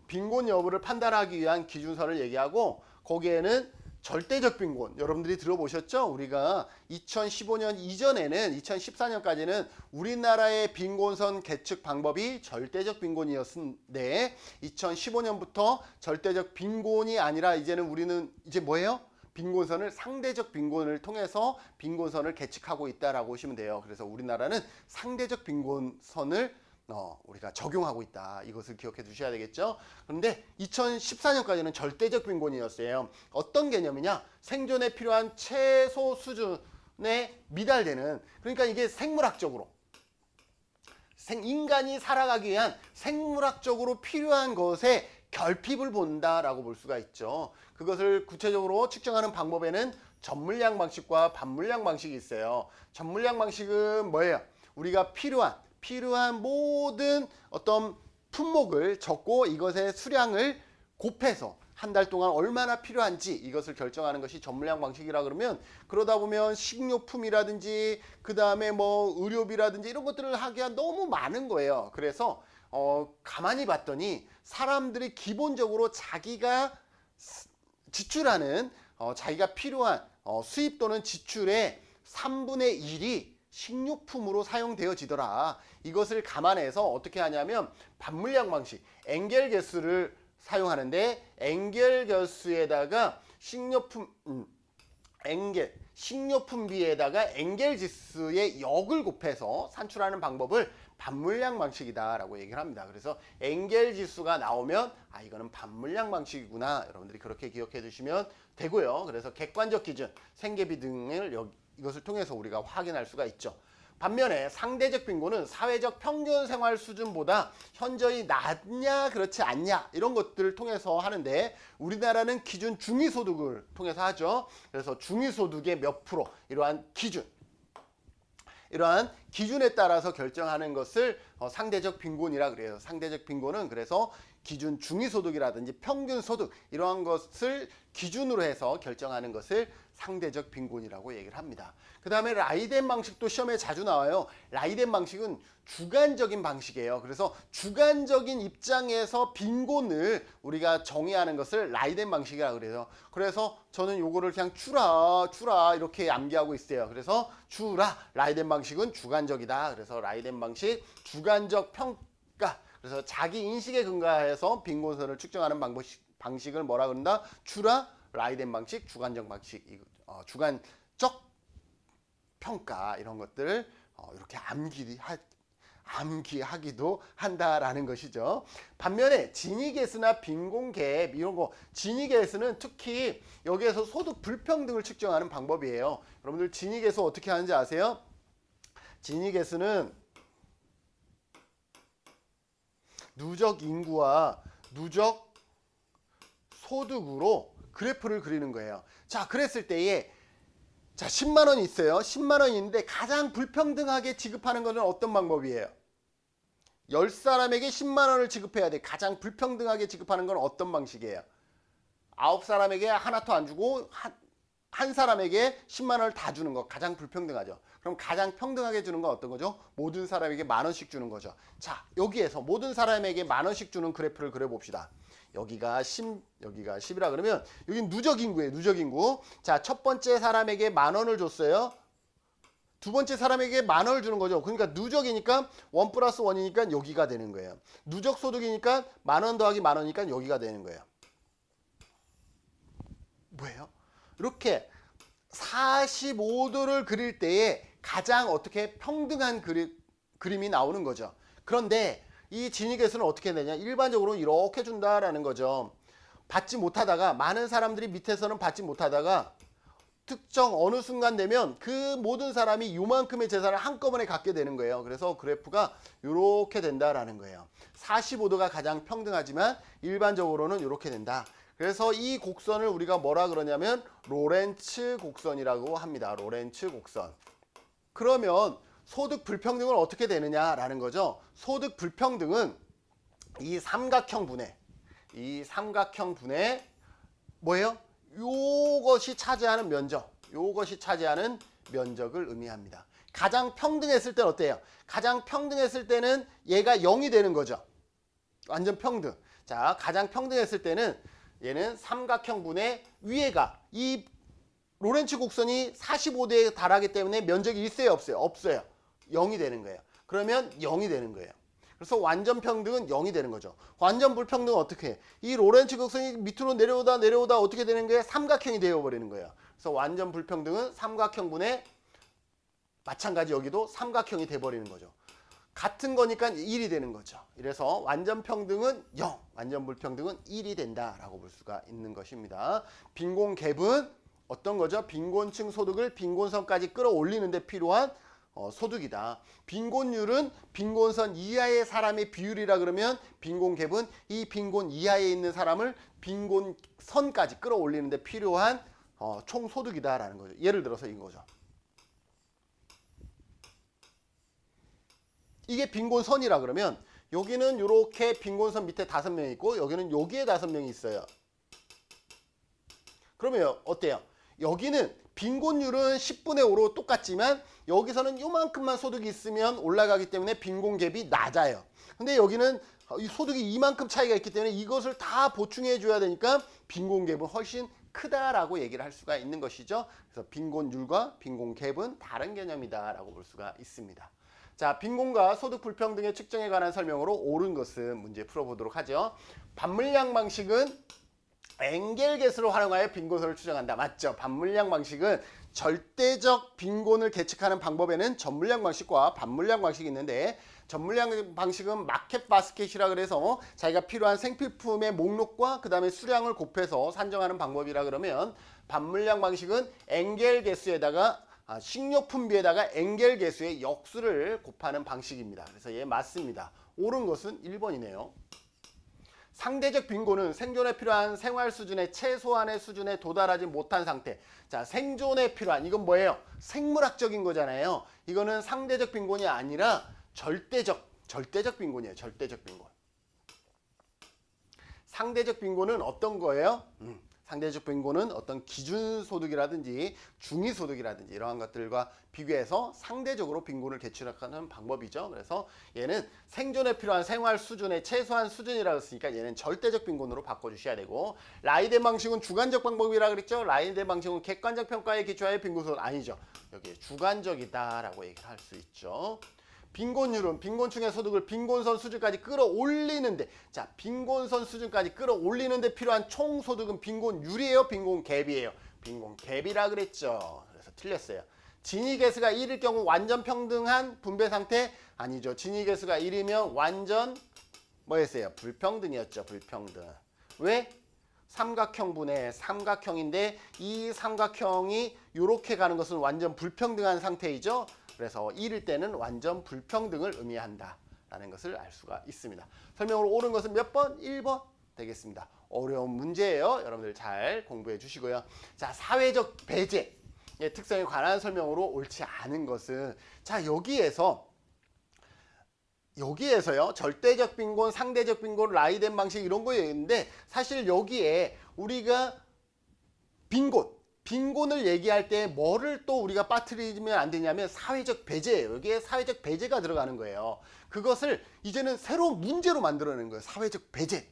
빈곤 여부를 판단하기 위한 기준선을 얘기하고, 거기에는 절대적 빈곤, 여러분들이 들어보셨죠? 우리가 2015년 이전에는 2014년까지는 우리나라의 빈곤선 계측 방법이 절대적 빈곤이었는데 2015년부터 절대적 빈곤이 아니라 이제는 우리는 이제 뭐예요? 빈곤선을 상대적 빈곤을 통해서 빈곤선을 계측하고 있다라고 보시면 돼요. 그래서 우리나라는 상대적 빈곤선을 우리가 적용하고 있다. 이것을 기억해 두셔야 되겠죠. 그런데 2014년까지는 절대적 빈곤이었어요. 어떤 개념이냐? 생존에 필요한 최소 수준에 미달되는, 그러니까 이게 생물학적으로 인간이 살아가기 위한 생물학적으로 필요한 것에 결핍을 본다라고 볼 수가 있죠. 그것을 구체적으로 측정하는 방법에는 전물량 방식과 반물량 방식이 있어요. 전물량 방식은 뭐예요? 우리가 필요한 모든 어떤 품목을 적고 이것의 수량을 곱해서 한 달 동안 얼마나 필요한지 이것을 결정하는 것이 전물량 방식이라 그러면, 그러다 보면 식료품이라든지 그 다음에 뭐 의료비라든지 이런 것들을 하기가 너무 많은 거예요. 그래서 가만히 봤더니 사람들이 기본적으로 자기가 지출하는 자기가 필요한 수입 또는 지출의 3분의 1이 식료품으로 사용되어지더라. 이것을 감안해서 어떻게 하냐면 반물량 방식, 엔겔 개수를 사용하는데, 엔겔 개수에다가 식료품비에다가 엔겔 지수의 역을 곱해서 산출하는 방법을 반물량 방식이다라고 얘기를 합니다. 그래서 엔겔 지수가 나오면 이거는 반물량 방식이구나. 여러분들이 그렇게 기억해 두시면 되고요. 그래서 객관적 기준, 생계비 등을 이것을 통해서 우리가 확인할 수가 있죠. 반면에 상대적 빈곤은 사회적 평균 생활 수준보다 현저히 낮냐 그렇지 않냐 이런 것들을 통해서 하는데, 우리나라는 기준 중위소득을 통해서 하죠. 그래서 중위소득의 몇 프로, 이러한 기준에 따라서 결정하는 것을 상대적 빈곤이라 그래요. 상대적 빈곤은 그래서 기준 중위소득이라든지 평균소득 이러한 것을 기준으로 해서 결정하는 것을 상대적 빈곤이라고 얘기를 합니다. 그 다음에 라이덴 방식도 시험에 자주 나와요. 라이덴 방식은 주관적인 방식이에요. 그래서 주관적인 입장에서 빈곤을 우리가 정의하는 것을 라이덴 방식이라고 그래요. 그래서 저는 요거를 그냥 추라 이렇게 암기하고 있어요. 그래서 추라, 라이덴 방식은 주관적이다. 그래서 라이덴 방식, 주관적 평가. 그래서 자기 인식에 근거해서 빈곤선을 측정하는 방식을 뭐라 그런다? 추라, 라이덴 방식, 주관적 방식, 주관적 평가, 이런 것들을 이렇게 암기하기도 한다라는 것이죠. 반면에 진위계수나 빈곤갭 이런 거, 진위계수는 특히 여기에서 소득 불평등을 측정하는 방법이에요. 여러분들 진위계수 어떻게 하는지 아세요? 진위계수는 누적 인구와 누적 소득으로 그래프를 그리는 거예요. 자, 그랬을 때에 10만 원이 있어요. 10만 원이 있는데 가장 불평등하게 지급하는 것은 어떤 방법이에요? 10사람에게 10만 원을 지급해야 돼. 가장 불평등하게 지급하는 건 어떤 방식이에요? 9사람에게 하나도 안 주고 한 사람에게 10만 원을 다 주는 거 가장 불평등하죠. 그럼 가장 평등하게 주는 건 어떤 거죠? 모든 사람에게 만 원씩 주는 거죠. 자, 여기에서 모든 사람에게 만 원씩 주는 그래프를 그려봅시다. 여기가 10이라 그러면 여긴 누적 인구예요. 누적 인구. 자, 첫 번째 사람에게 만 원을 줬어요. 두 번째 사람에게 만 원을 주는 거죠. 그러니까 누적이니까 1 플러스 1이니까 여기가 되는 거예요. 누적 소득이니까 만 원 더하기 만 원이니까 여기가 되는 거예요. 뭐예요? 이렇게 45도를 그릴 때에 가장 어떻게 평등한 그림이 나오는 거죠. 그런데 이 진위계수는 어떻게 되냐? 일반적으로 이렇게 준다라는 거죠. 받지 못하다가 많은 사람들이 밑에서는 받지 못하다가 특정 어느 순간 되면 그 모든 사람이 요만큼의 재산을 한꺼번에 갖게 되는 거예요. 그래서 그래프가 이렇게 된다라는 거예요. 45도가 가장 평등하지만 일반적으로는 이렇게 된다. 그래서 이 곡선을 우리가 뭐라 그러냐면 로렌츠 곡선이라고 합니다. 로렌츠 곡선. 그러면 소득 불평등은 어떻게 되느냐라는 거죠. 소득 불평등은 이 삼각형분의 뭐예요? 요것이 차지하는 면적, 요것이 차지하는 면적을 의미합니다. 가장 평등했을 때는 어때요? 가장 평등했을 때는 얘가 0이 되는 거죠. 완전 평등. 자, 가장 평등했을 때는 얘는 삼각형분의 위에가 이 로렌츠 곡선이 45도에 달하기 때문에 면적이 있어요, 없어요? 없어요. 0이 되는 거예요. 그러면 0이 되는 거예요. 그래서 완전 평등은 0이 되는 거죠. 완전 불평등은 어떻게 해? 이 로렌츠 곡선이 밑으로 내려오다 어떻게 되는 거예요? 삼각형이 되어버리는 거예요. 그래서 완전 불평등은 삼각형분의 마찬가지 여기도 삼각형이 돼버리는 거죠. 같은 거니까 1이 되는 거죠. 이래서 완전 평등은 0, 완전 불평등은 1이 된다라고 볼 수가 있는 것입니다. 빈곤 갭은 어떤 거죠? 빈곤층 소득을 빈곤선까지 끌어올리는 데 필요한 소득이다. 빈곤율은 빈곤선 이하의 사람의 비율이라 그러면 빈곤 갭은 이 빈곤 이하에 있는 사람을 빈곤선까지 끌어올리는 데 필요한 총소득이다라는 거죠. 예를 들어서 이런 거죠. 이게 빈곤선이라 그러면 여기는 이렇게 빈곤선 밑에 5명이 있고 여기는 여기에 5명이 있어요. 그러면 어때요? 여기는 빈곤율은 10분의 5로 똑같지만 여기서는 요만큼만 소득이 있으면 올라가기 때문에 빈곤 갭이 낮아요. 근데 여기는 이 소득이 이만큼 차이가 있기 때문에 이것을 다 보충해 줘야 되니까 빈곤 갭은 훨씬 크다라고 얘기를 할 수가 있는 것이죠. 그래서 빈곤율과 빈곤 갭은 다른 개념이다라고 볼 수가 있습니다. 자, 빈곤과 소득 불평등의 측정에 관한 설명으로 옳은 것은 문제 풀어보도록 하죠. 반물량 방식은 엥겔 계수를 활용하여 빈곤선을 추정한다. 맞죠? 반물량 방식은 절대적 빈곤을 계측하는 방법에는 전물량 방식과 반물량 방식이 있는데 전물량 방식은 마켓 바스켓이라 그래서 자기가 필요한 생필품의 목록과 그 다음에 수량을 곱해서 산정하는 방법이라 그러면 반물량 방식은 엥겔 계수에다가 식료품비에다가 엥겔 계수의 역수를 곱하는 방식입니다. 그래서 얘 맞습니다. 옳은 것은 1번이네요. 상대적 빈곤은 생존에 필요한 생활 수준의 최소한의 수준에 도달하지 못한 상태. 자, 생존에 필요한 이건 뭐예요? 생물학적인 거잖아요. 이거는 상대적 빈곤이 아니라 절대적 빈곤이에요. 절대적 빈곤. 상대적 빈곤은 어떤 거예요? 상대적 빈곤은 어떤 기준소득이라든지 중위소득이라든지 이러한 것들과 비교해서 상대적으로 빈곤을 계측하는 방법이죠. 그래서 얘는 생존에 필요한 생활 수준의 최소한 수준이라고 했으니까 얘는 절대적 빈곤으로 바꿔주셔야 되고 라이덴 방식은 주관적 방법이라고 그랬죠. 라이덴 방식은 객관적 평가에 기초하여 빈곤소득 아니죠. 여기 주관적이다라고 얘기를 할 수 있죠. 빈곤율은 빈곤층의 소득을 빈곤선 수준까지 끌어올리는데 자 빈곤선 수준까지 끌어올리는데 필요한 총소득은 빈곤율이에요? 빈곤갭이에요? 빈곤갭이라 그랬죠. 그래서 틀렸어요. 진위계수가 1일 경우 완전 평등한 분배 상태? 아니죠. 진위계수가 1이면 완전 뭐였어요? 불평등이었죠. 불평등. 왜? 삼각형분의 삼각형인데 이 삼각형이 이렇게 가는 것은 완전 불평등한 상태이죠. 그래서 1일 때는 완전 불평등을 의미한다라는 것을 알 수가 있습니다. 설명으로 옳은 것은 몇 번? 1번 되겠습니다. 어려운 문제예요. 여러분들 잘 공부해 주시고요. 자, 사회적 배제의 특성에 관한 설명으로 옳지 않은 것은 자 여기에서요. 절대적 빈곤, 상대적 빈곤, 라이덴 방식 이런 거 있는데 사실 여기에 우리가 빈곤을 얘기할 때 뭐를 또 우리가 빠뜨리면 안 되냐면 사회적 배제예요. 여기에 사회적 배제가 들어가는 거예요. 그것을 이제는 새로운 문제로 만들어내는 거예요. 사회적 배제.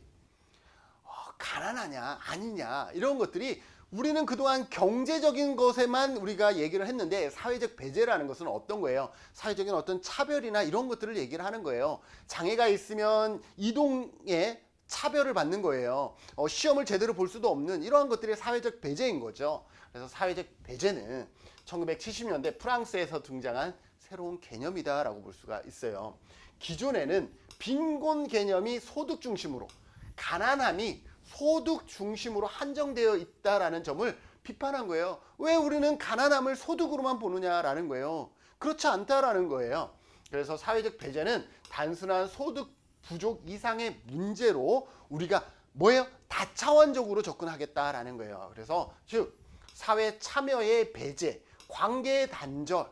가난하냐 아니냐 이런 것들이 우리는 그동안 경제적인 것에만 우리가 얘기를 했는데 사회적 배제라는 것은 어떤 거예요? 사회적인 어떤 차별이나 이런 것들을 얘기를 하는 거예요. 장애가 있으면 이동에 차별을 받는 거예요. 시험을 제대로 볼 수도 없는 이러한 것들이 사회적 배제인 거죠. 그래서 사회적 배제는 1970년대 프랑스에서 등장한 새로운 개념이다라고 볼 수가 있어요. 기존에는 빈곤 개념이 소득 중심으로, 가난함이 소득 중심으로 한정되어 있다라는 점을 비판한 거예요. 왜 우리는 가난함을 소득으로만 보느냐라는 거예요. 그렇지 않다라는 거예요. 그래서 사회적 배제는 단순한 소득 부족 이상의 문제로 우리가 뭐예요? 다차원적으로 접근하겠다라는 거예요. 그래서 즉 사회 참여의 배제, 관계의 단절,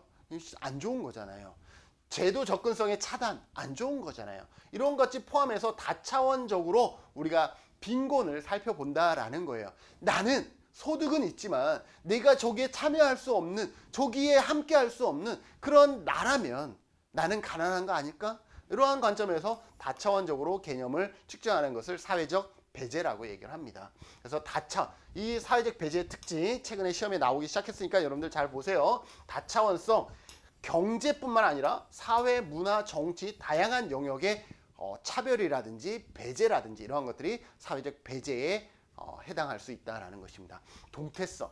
안 좋은 거잖아요. 제도 접근성의 차단, 안 좋은 거잖아요. 이런 것까지 포함해서 다차원적으로 우리가 빈곤을 살펴본다라는 거예요. 나는 소득은 있지만 내가 저기에 참여할 수 없는, 저기에 함께 할 수 없는 그런 나라면 나는 가난한 거 아닐까? 이러한 관점에서 다차원적으로 개념을 측정하는 것을 사회적 배제라고 얘기를 합니다. 그래서 이 사회적 배제의 특징 최근에 시험에 나오기 시작했으니까 여러분들 잘 보세요. 다차원성, 경제뿐만 아니라 사회, 문화, 정치 다양한 영역의 차별이라든지 배제라든지 이러한 것들이 사회적 배제에 해당할 수 있다는 것입니다. 동태성,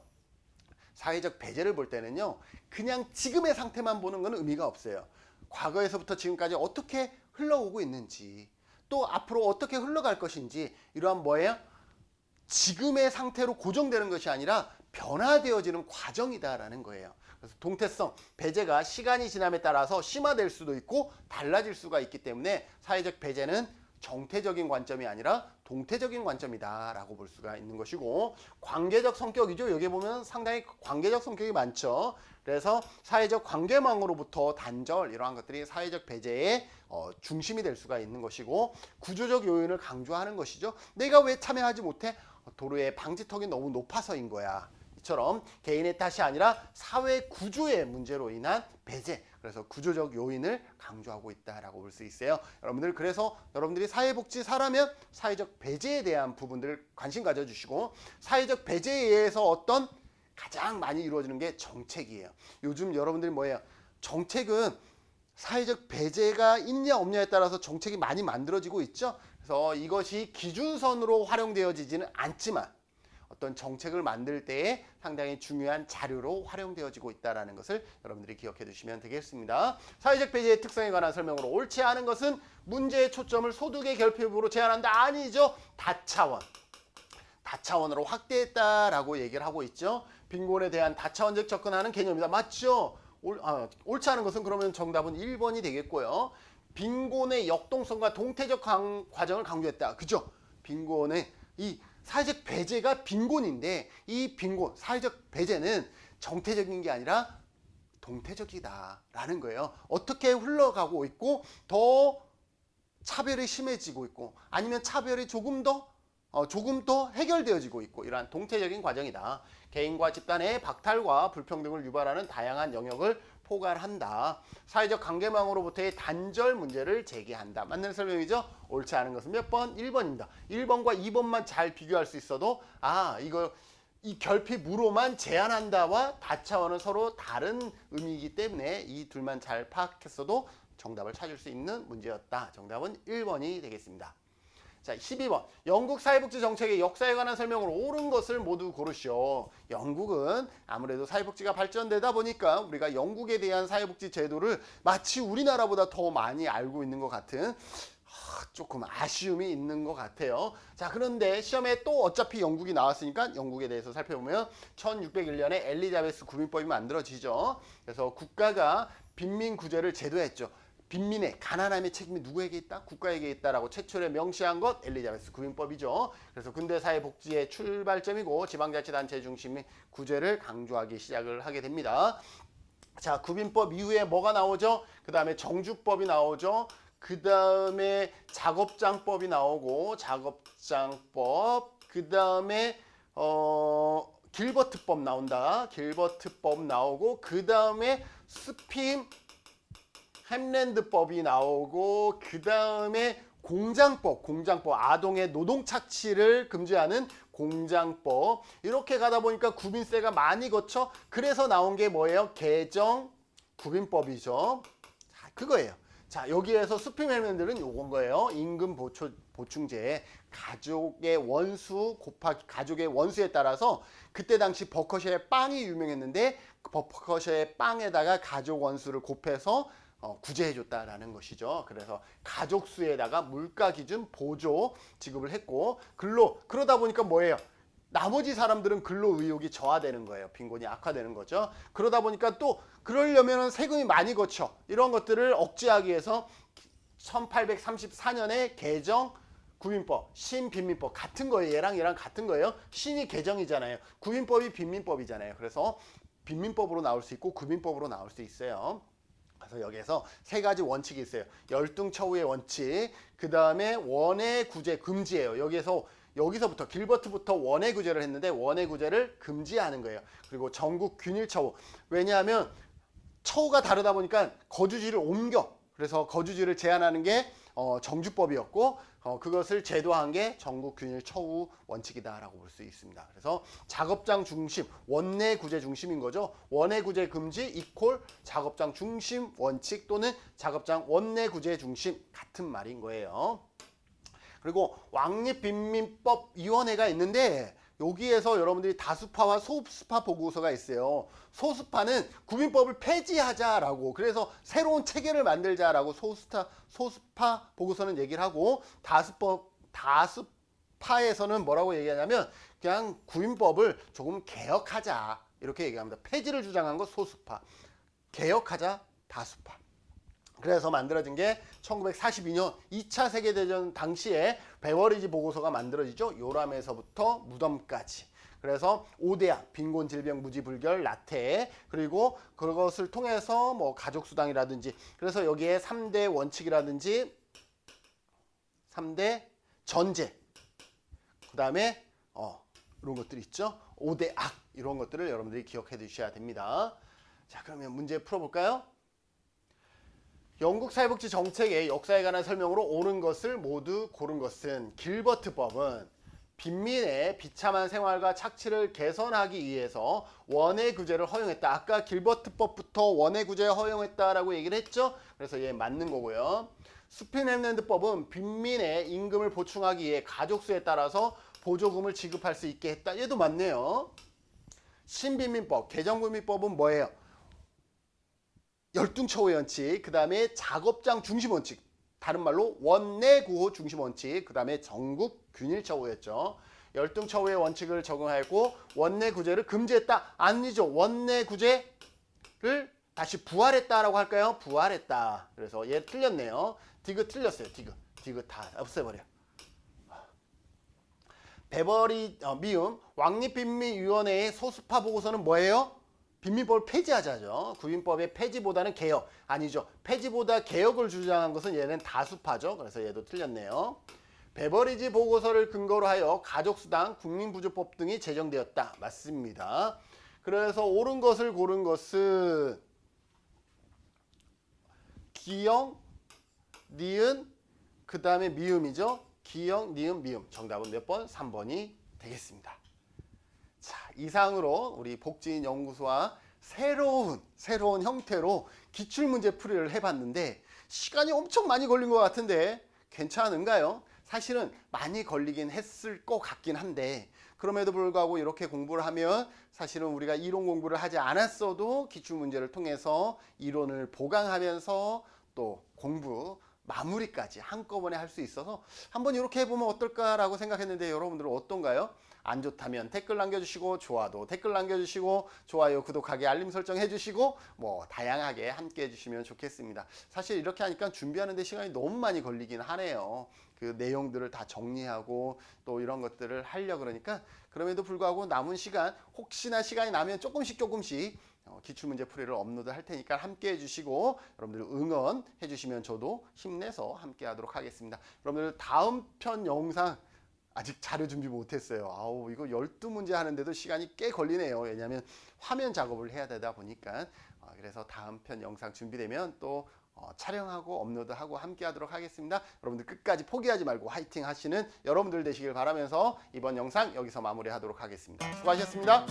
사회적 배제를 볼 때는요, 그냥 지금의 상태만 보는 것은 의미가 없어요. 과거에서부터 지금까지 어떻게 흘러오고 있는지, 또 앞으로 어떻게 흘러갈 것인지, 이러한 뭐예요? 지금의 상태로 고정되는 것이 아니라 변화되어지는 과정이다라는 거예요. 그래서 동태성, 배제가 시간이 지남에 따라서 심화될 수도 있고 달라질 수가 있기 때문에 사회적 배제는 정태적인 관점이 아니라 동태적인 관점이다라고 볼 수가 있는 것이고, 관계적 성격이죠. 여기 보면 상당히 관계적 성격이 많죠. 그래서 사회적 관계망으로부터 단절, 이러한 것들이 사회적 배제의 중심이 될 수가 있는 것이고, 구조적 요인을 강조하는 것이죠. 내가 왜 참여하지 못해? 도로의 방지턱이 너무 높아서인 거야. 이처럼 개인의 탓이 아니라 사회 구조의 문제로 인한 배제, 그래서 구조적 요인을 강조하고 있다라고 볼 수 있어요. 여러분들, 그래서 여러분들이 사회복지사라면 사회적 배제에 대한 부분들을 관심 가져주시고, 사회적 배제에 의해서 어떤 가장 많이 이루어지는 게 정책이에요. 요즘 여러분들이 뭐예요? 정책은 사회적 배제가 있냐 없냐에 따라서 정책이 많이 만들어지고 있죠. 그래서 이것이 기준선으로 활용되어지지는 않지만 어떤 정책을 만들 때에 상당히 중요한 자료로 활용되어지고 있다는 것을 여러분들이 기억해 두시면 되겠습니다. 사회적 배제의 특성에 관한 설명으로, 옳지 않은 것은 문제의 초점을 소득의 결핍으로 제한한다. 아니죠. 다차원으로 확대했다라고 얘기를 하고 있죠. 빈곤에 대한 다차원적 접근하는 개념이다. 맞죠? 옳지 않은 것은 그러면 정답은 1번이 되겠고요. 빈곤의 역동성과 동태적 과정을 강조했다. 그죠? 빈곤의 이 사회적 배제가 빈곤인데, 이 빈곤, 사회적 배제는 정태적인 게 아니라 동태적이다라는 거예요. 어떻게 흘러가고 있고 더 차별이 심해지고 있고, 아니면 차별이 조금 더 해결되어지고 있고, 이러한 동태적인 과정이다. 개인과 집단의 박탈과 불평등을 유발하는 다양한 영역을 포괄한다. 사회적 관계망으로부터의 단절 문제를 제기한다. 맞는 설명이죠? 옳지 않은 것은 몇 번? 1번입니다. 1번과 2번만 잘 비교할 수 있어도 이 결핍으로만 제한한다와 다차원은 서로 다른 의미이기 때문에 이 둘만 잘 파악했어도 정답을 찾을 수 있는 문제였다. 정답은 1번이 되겠습니다. 자, 12번. 영국 사회복지 정책의 역사에 관한 설명으로 옳은 것을 모두 고르시오. 영국은 아무래도 사회복지가 발전되다 보니까 우리가 영국에 대한 사회복지 제도를 마치 우리나라보다 더 많이 알고 있는 것 같은 조금 아쉬움이 있는 것 같아요. 자, 그런데 시험에 또 어차피 영국이 나왔으니까 영국에 대해서 살펴보면 1601년에 엘리자베스 구민법이 만들어지죠. 그래서 국가가 빈민구제를 제도했죠. 빈민의 가난함의 책임이 누구에게 있다? 국가에게 있다라고 최초에 명시한 것 엘리자베스 구민법이죠. 그래서 근대사회복지의 출발점이고 지방자치단체 중심의 구제를 강조하기 시작을 하게 됩니다. 자, 구민법 이후에 뭐가 나오죠? 그 다음에 정주법이 나오죠. 그 다음에 작업장법이 나오고, 작업장법, 그 다음에 길버트법 나온다. 길버트법 나오고 그 다음에 스핌 햄랜드법이 나오고 그 다음에 공장법 아동의 노동 착취를 금지하는 공장법. 이렇게 가다 보니까 구빈세가 많이 거쳐. 그래서 나온 게 뭐예요? 개정 구빈법이죠. 자, 그거예요. 자, 여기에서 스핌 햄랜드는 요건 거예요. 임금 보충제. 가족의 원수 곱하기 가족의 원수에 따라서 그때 당시 버커셔의 빵이 유명했는데 그 버커셔의 빵에다가 가족 원수를 곱해서 구제해줬다라는 것이죠. 그래서 가족 수에다가 물가 기준 보조 지급을 했고 그러다 보니까 뭐예요? 나머지 사람들은 근로 의욕이 저하되는 거예요. 빈곤이 악화되는 거죠. 그러다 보니까 또 그러려면 세금이 많이 거쳐. 이런 것들을 억제하기 위해서 1834년에 개정 구민법, 신빈민법 같은 거예요. 얘랑 같은 거예요. 신이 개정이잖아요. 구민법이 빈민법이잖아요. 그래서 빈민법으로 나올 수 있고 구민법으로 나올 수 있어요. 그래서 여기에서 세 가지 원칙이 있어요. 열등처우의 원칙, 그 다음에 원해 구제 금지예요. 여기서부터 길버트부터 원해 구제를 했는데 원해 구제를 금지하는 거예요. 그리고 전국 균일 처우. 왜냐하면 처우가 다르다 보니까 거주지를 옮겨. 그래서 거주지를 제한하는 게 정주법이었고 그것을 제도한 게 전국균일 처우 원칙이다라고 볼 수 있습니다. 그래서 작업장 중심, 원내 구제 중심인 거죠. 원내 구제 금지 이퀄 작업장 중심 원칙 또는 작업장 원내 구제 중심 같은 말인 거예요. 그리고 왕립빈민법위원회가 있는데 여기에서 여러분들이 다수파와 소수파 보고서가 있어요. 소수파는 구민법을 폐지하자라고 그래서 새로운 체계를 만들자라고 소수파 보고서는 얘기를 하고 다수파에서는 뭐라고 얘기하냐면 그냥 구민법을 조금 개혁하자 이렇게 얘기합니다. 폐지를 주장한 거 소수파, 개혁하자 다수파. 그래서 만들어진 게 1942년 2차 세계대전 당시에 베버리지 보고서가 만들어지죠. 요람에서부터 무덤까지. 그래서 5대약, 빈곤, 질병, 무지, 불결, 나태 그리고 그것을 통해서 뭐 가족수당이라든지 그래서 여기에 3대 원칙이라든지 3대 전제 그 다음에 이런 것들이 있죠. 5대악 이런 것들을 여러분들이 기억해 두셔야 됩니다. 자, 그러면 문제 풀어볼까요? 영국 사회복지 정책의 역사에 관한 설명으로 옳은 것을 모두 고른 것은 길버트법은 빈민의 비참한 생활과 착취를 개선하기 위해서 원해 구제를 허용했다. 아까 길버트법부터 원해 구제 허용했다라고 얘기를 했죠. 그래서 얘 맞는 거고요. 스핀 햄랜드법은 빈민의 임금을 보충하기 위해 가족수에 따라서 보조금을 지급할 수 있게 했다. 얘도 맞네요. 신빈민법, 개정구민법은 뭐예요? 열등처우의 원칙, 그 다음에 작업장 중심 원칙, 다른 말로 원내구호 중심 원칙, 그 다음에 전국 균일처우였죠. 열등처우의 원칙을 적용하고 원내구제를 금지했다. 아니죠. 원내구제를 다시 부활했다라고 할까요? 부활했다. 그래서 얘 틀렸네요. 디귿 틀렸어요. 디귿 다 없애버려. 미음 왕립빈민위원회의 소수파 보고서는 뭐예요? 빈민법을 폐지하자죠. 구민법의 폐지보다는 개혁. 아니죠. 폐지보다 개혁을 주장한 것은 얘는 다수파죠. 그래서 얘도 틀렸네요. 베버리지 보고서를 근거로 하여 가족수당, 국민부조법 등이 제정되었다. 맞습니다. 그래서 옳은 것을 고른 것은 기역, 니은, 그 다음에 미음이죠. 기역, 니은, 미음. 정답은 몇 번? 3번이 되겠습니다. 자, 이상으로 우리 복지인 연구소와 새로운 형태로 기출문제 풀이를 해봤는데 시간이 엄청 많이 걸린 것 같은데 괜찮은가요? 사실은 많이 걸리긴 했을 것 같긴 한데 그럼에도 불구하고 이렇게 공부를 하면 사실은 우리가 이론 공부를 하지 않았어도 기출문제를 통해서 이론을 보강하면서 또 공부 마무리까지 한꺼번에 할 수 있어서 한번 이렇게 해보면 어떨까라고 생각했는데 여러분들은 어떤가요? 안 좋다면 댓글 남겨주시고 좋아도 댓글 남겨주시고 좋아요 구독하기 알림 설정 해주시고 뭐 다양하게 함께 해주시면 좋겠습니다. 사실 이렇게 하니까 준비하는 데 시간이 너무 많이 걸리긴 하네요. 그 내용들을 다 정리하고 또 이런 것들을 하려 그러니까 그럼에도 불구하고 남은 시간 혹시나 시간이 나면 조금씩 기출문제 풀이를 업로드 할 테니까 함께 해주시고 여러분들 응원해 주시면 저도 힘내서 함께 하도록 하겠습니다. 여러분들 다음 편 영상 아직 자료 준비 못했어요. 아우, 이거 12문제 하는데도 시간이 꽤 걸리네요. 왜냐하면 화면 작업을 해야 되다 보니까. 그래서 다음 편 영상 준비되면 또 촬영하고 업로드하고 함께 하도록 하겠습니다. 여러분들 끝까지 포기하지 말고 화이팅 하시는 여러분들 되시길 바라면서 이번 영상 여기서 마무리하도록 하겠습니다. 수고하셨습니다.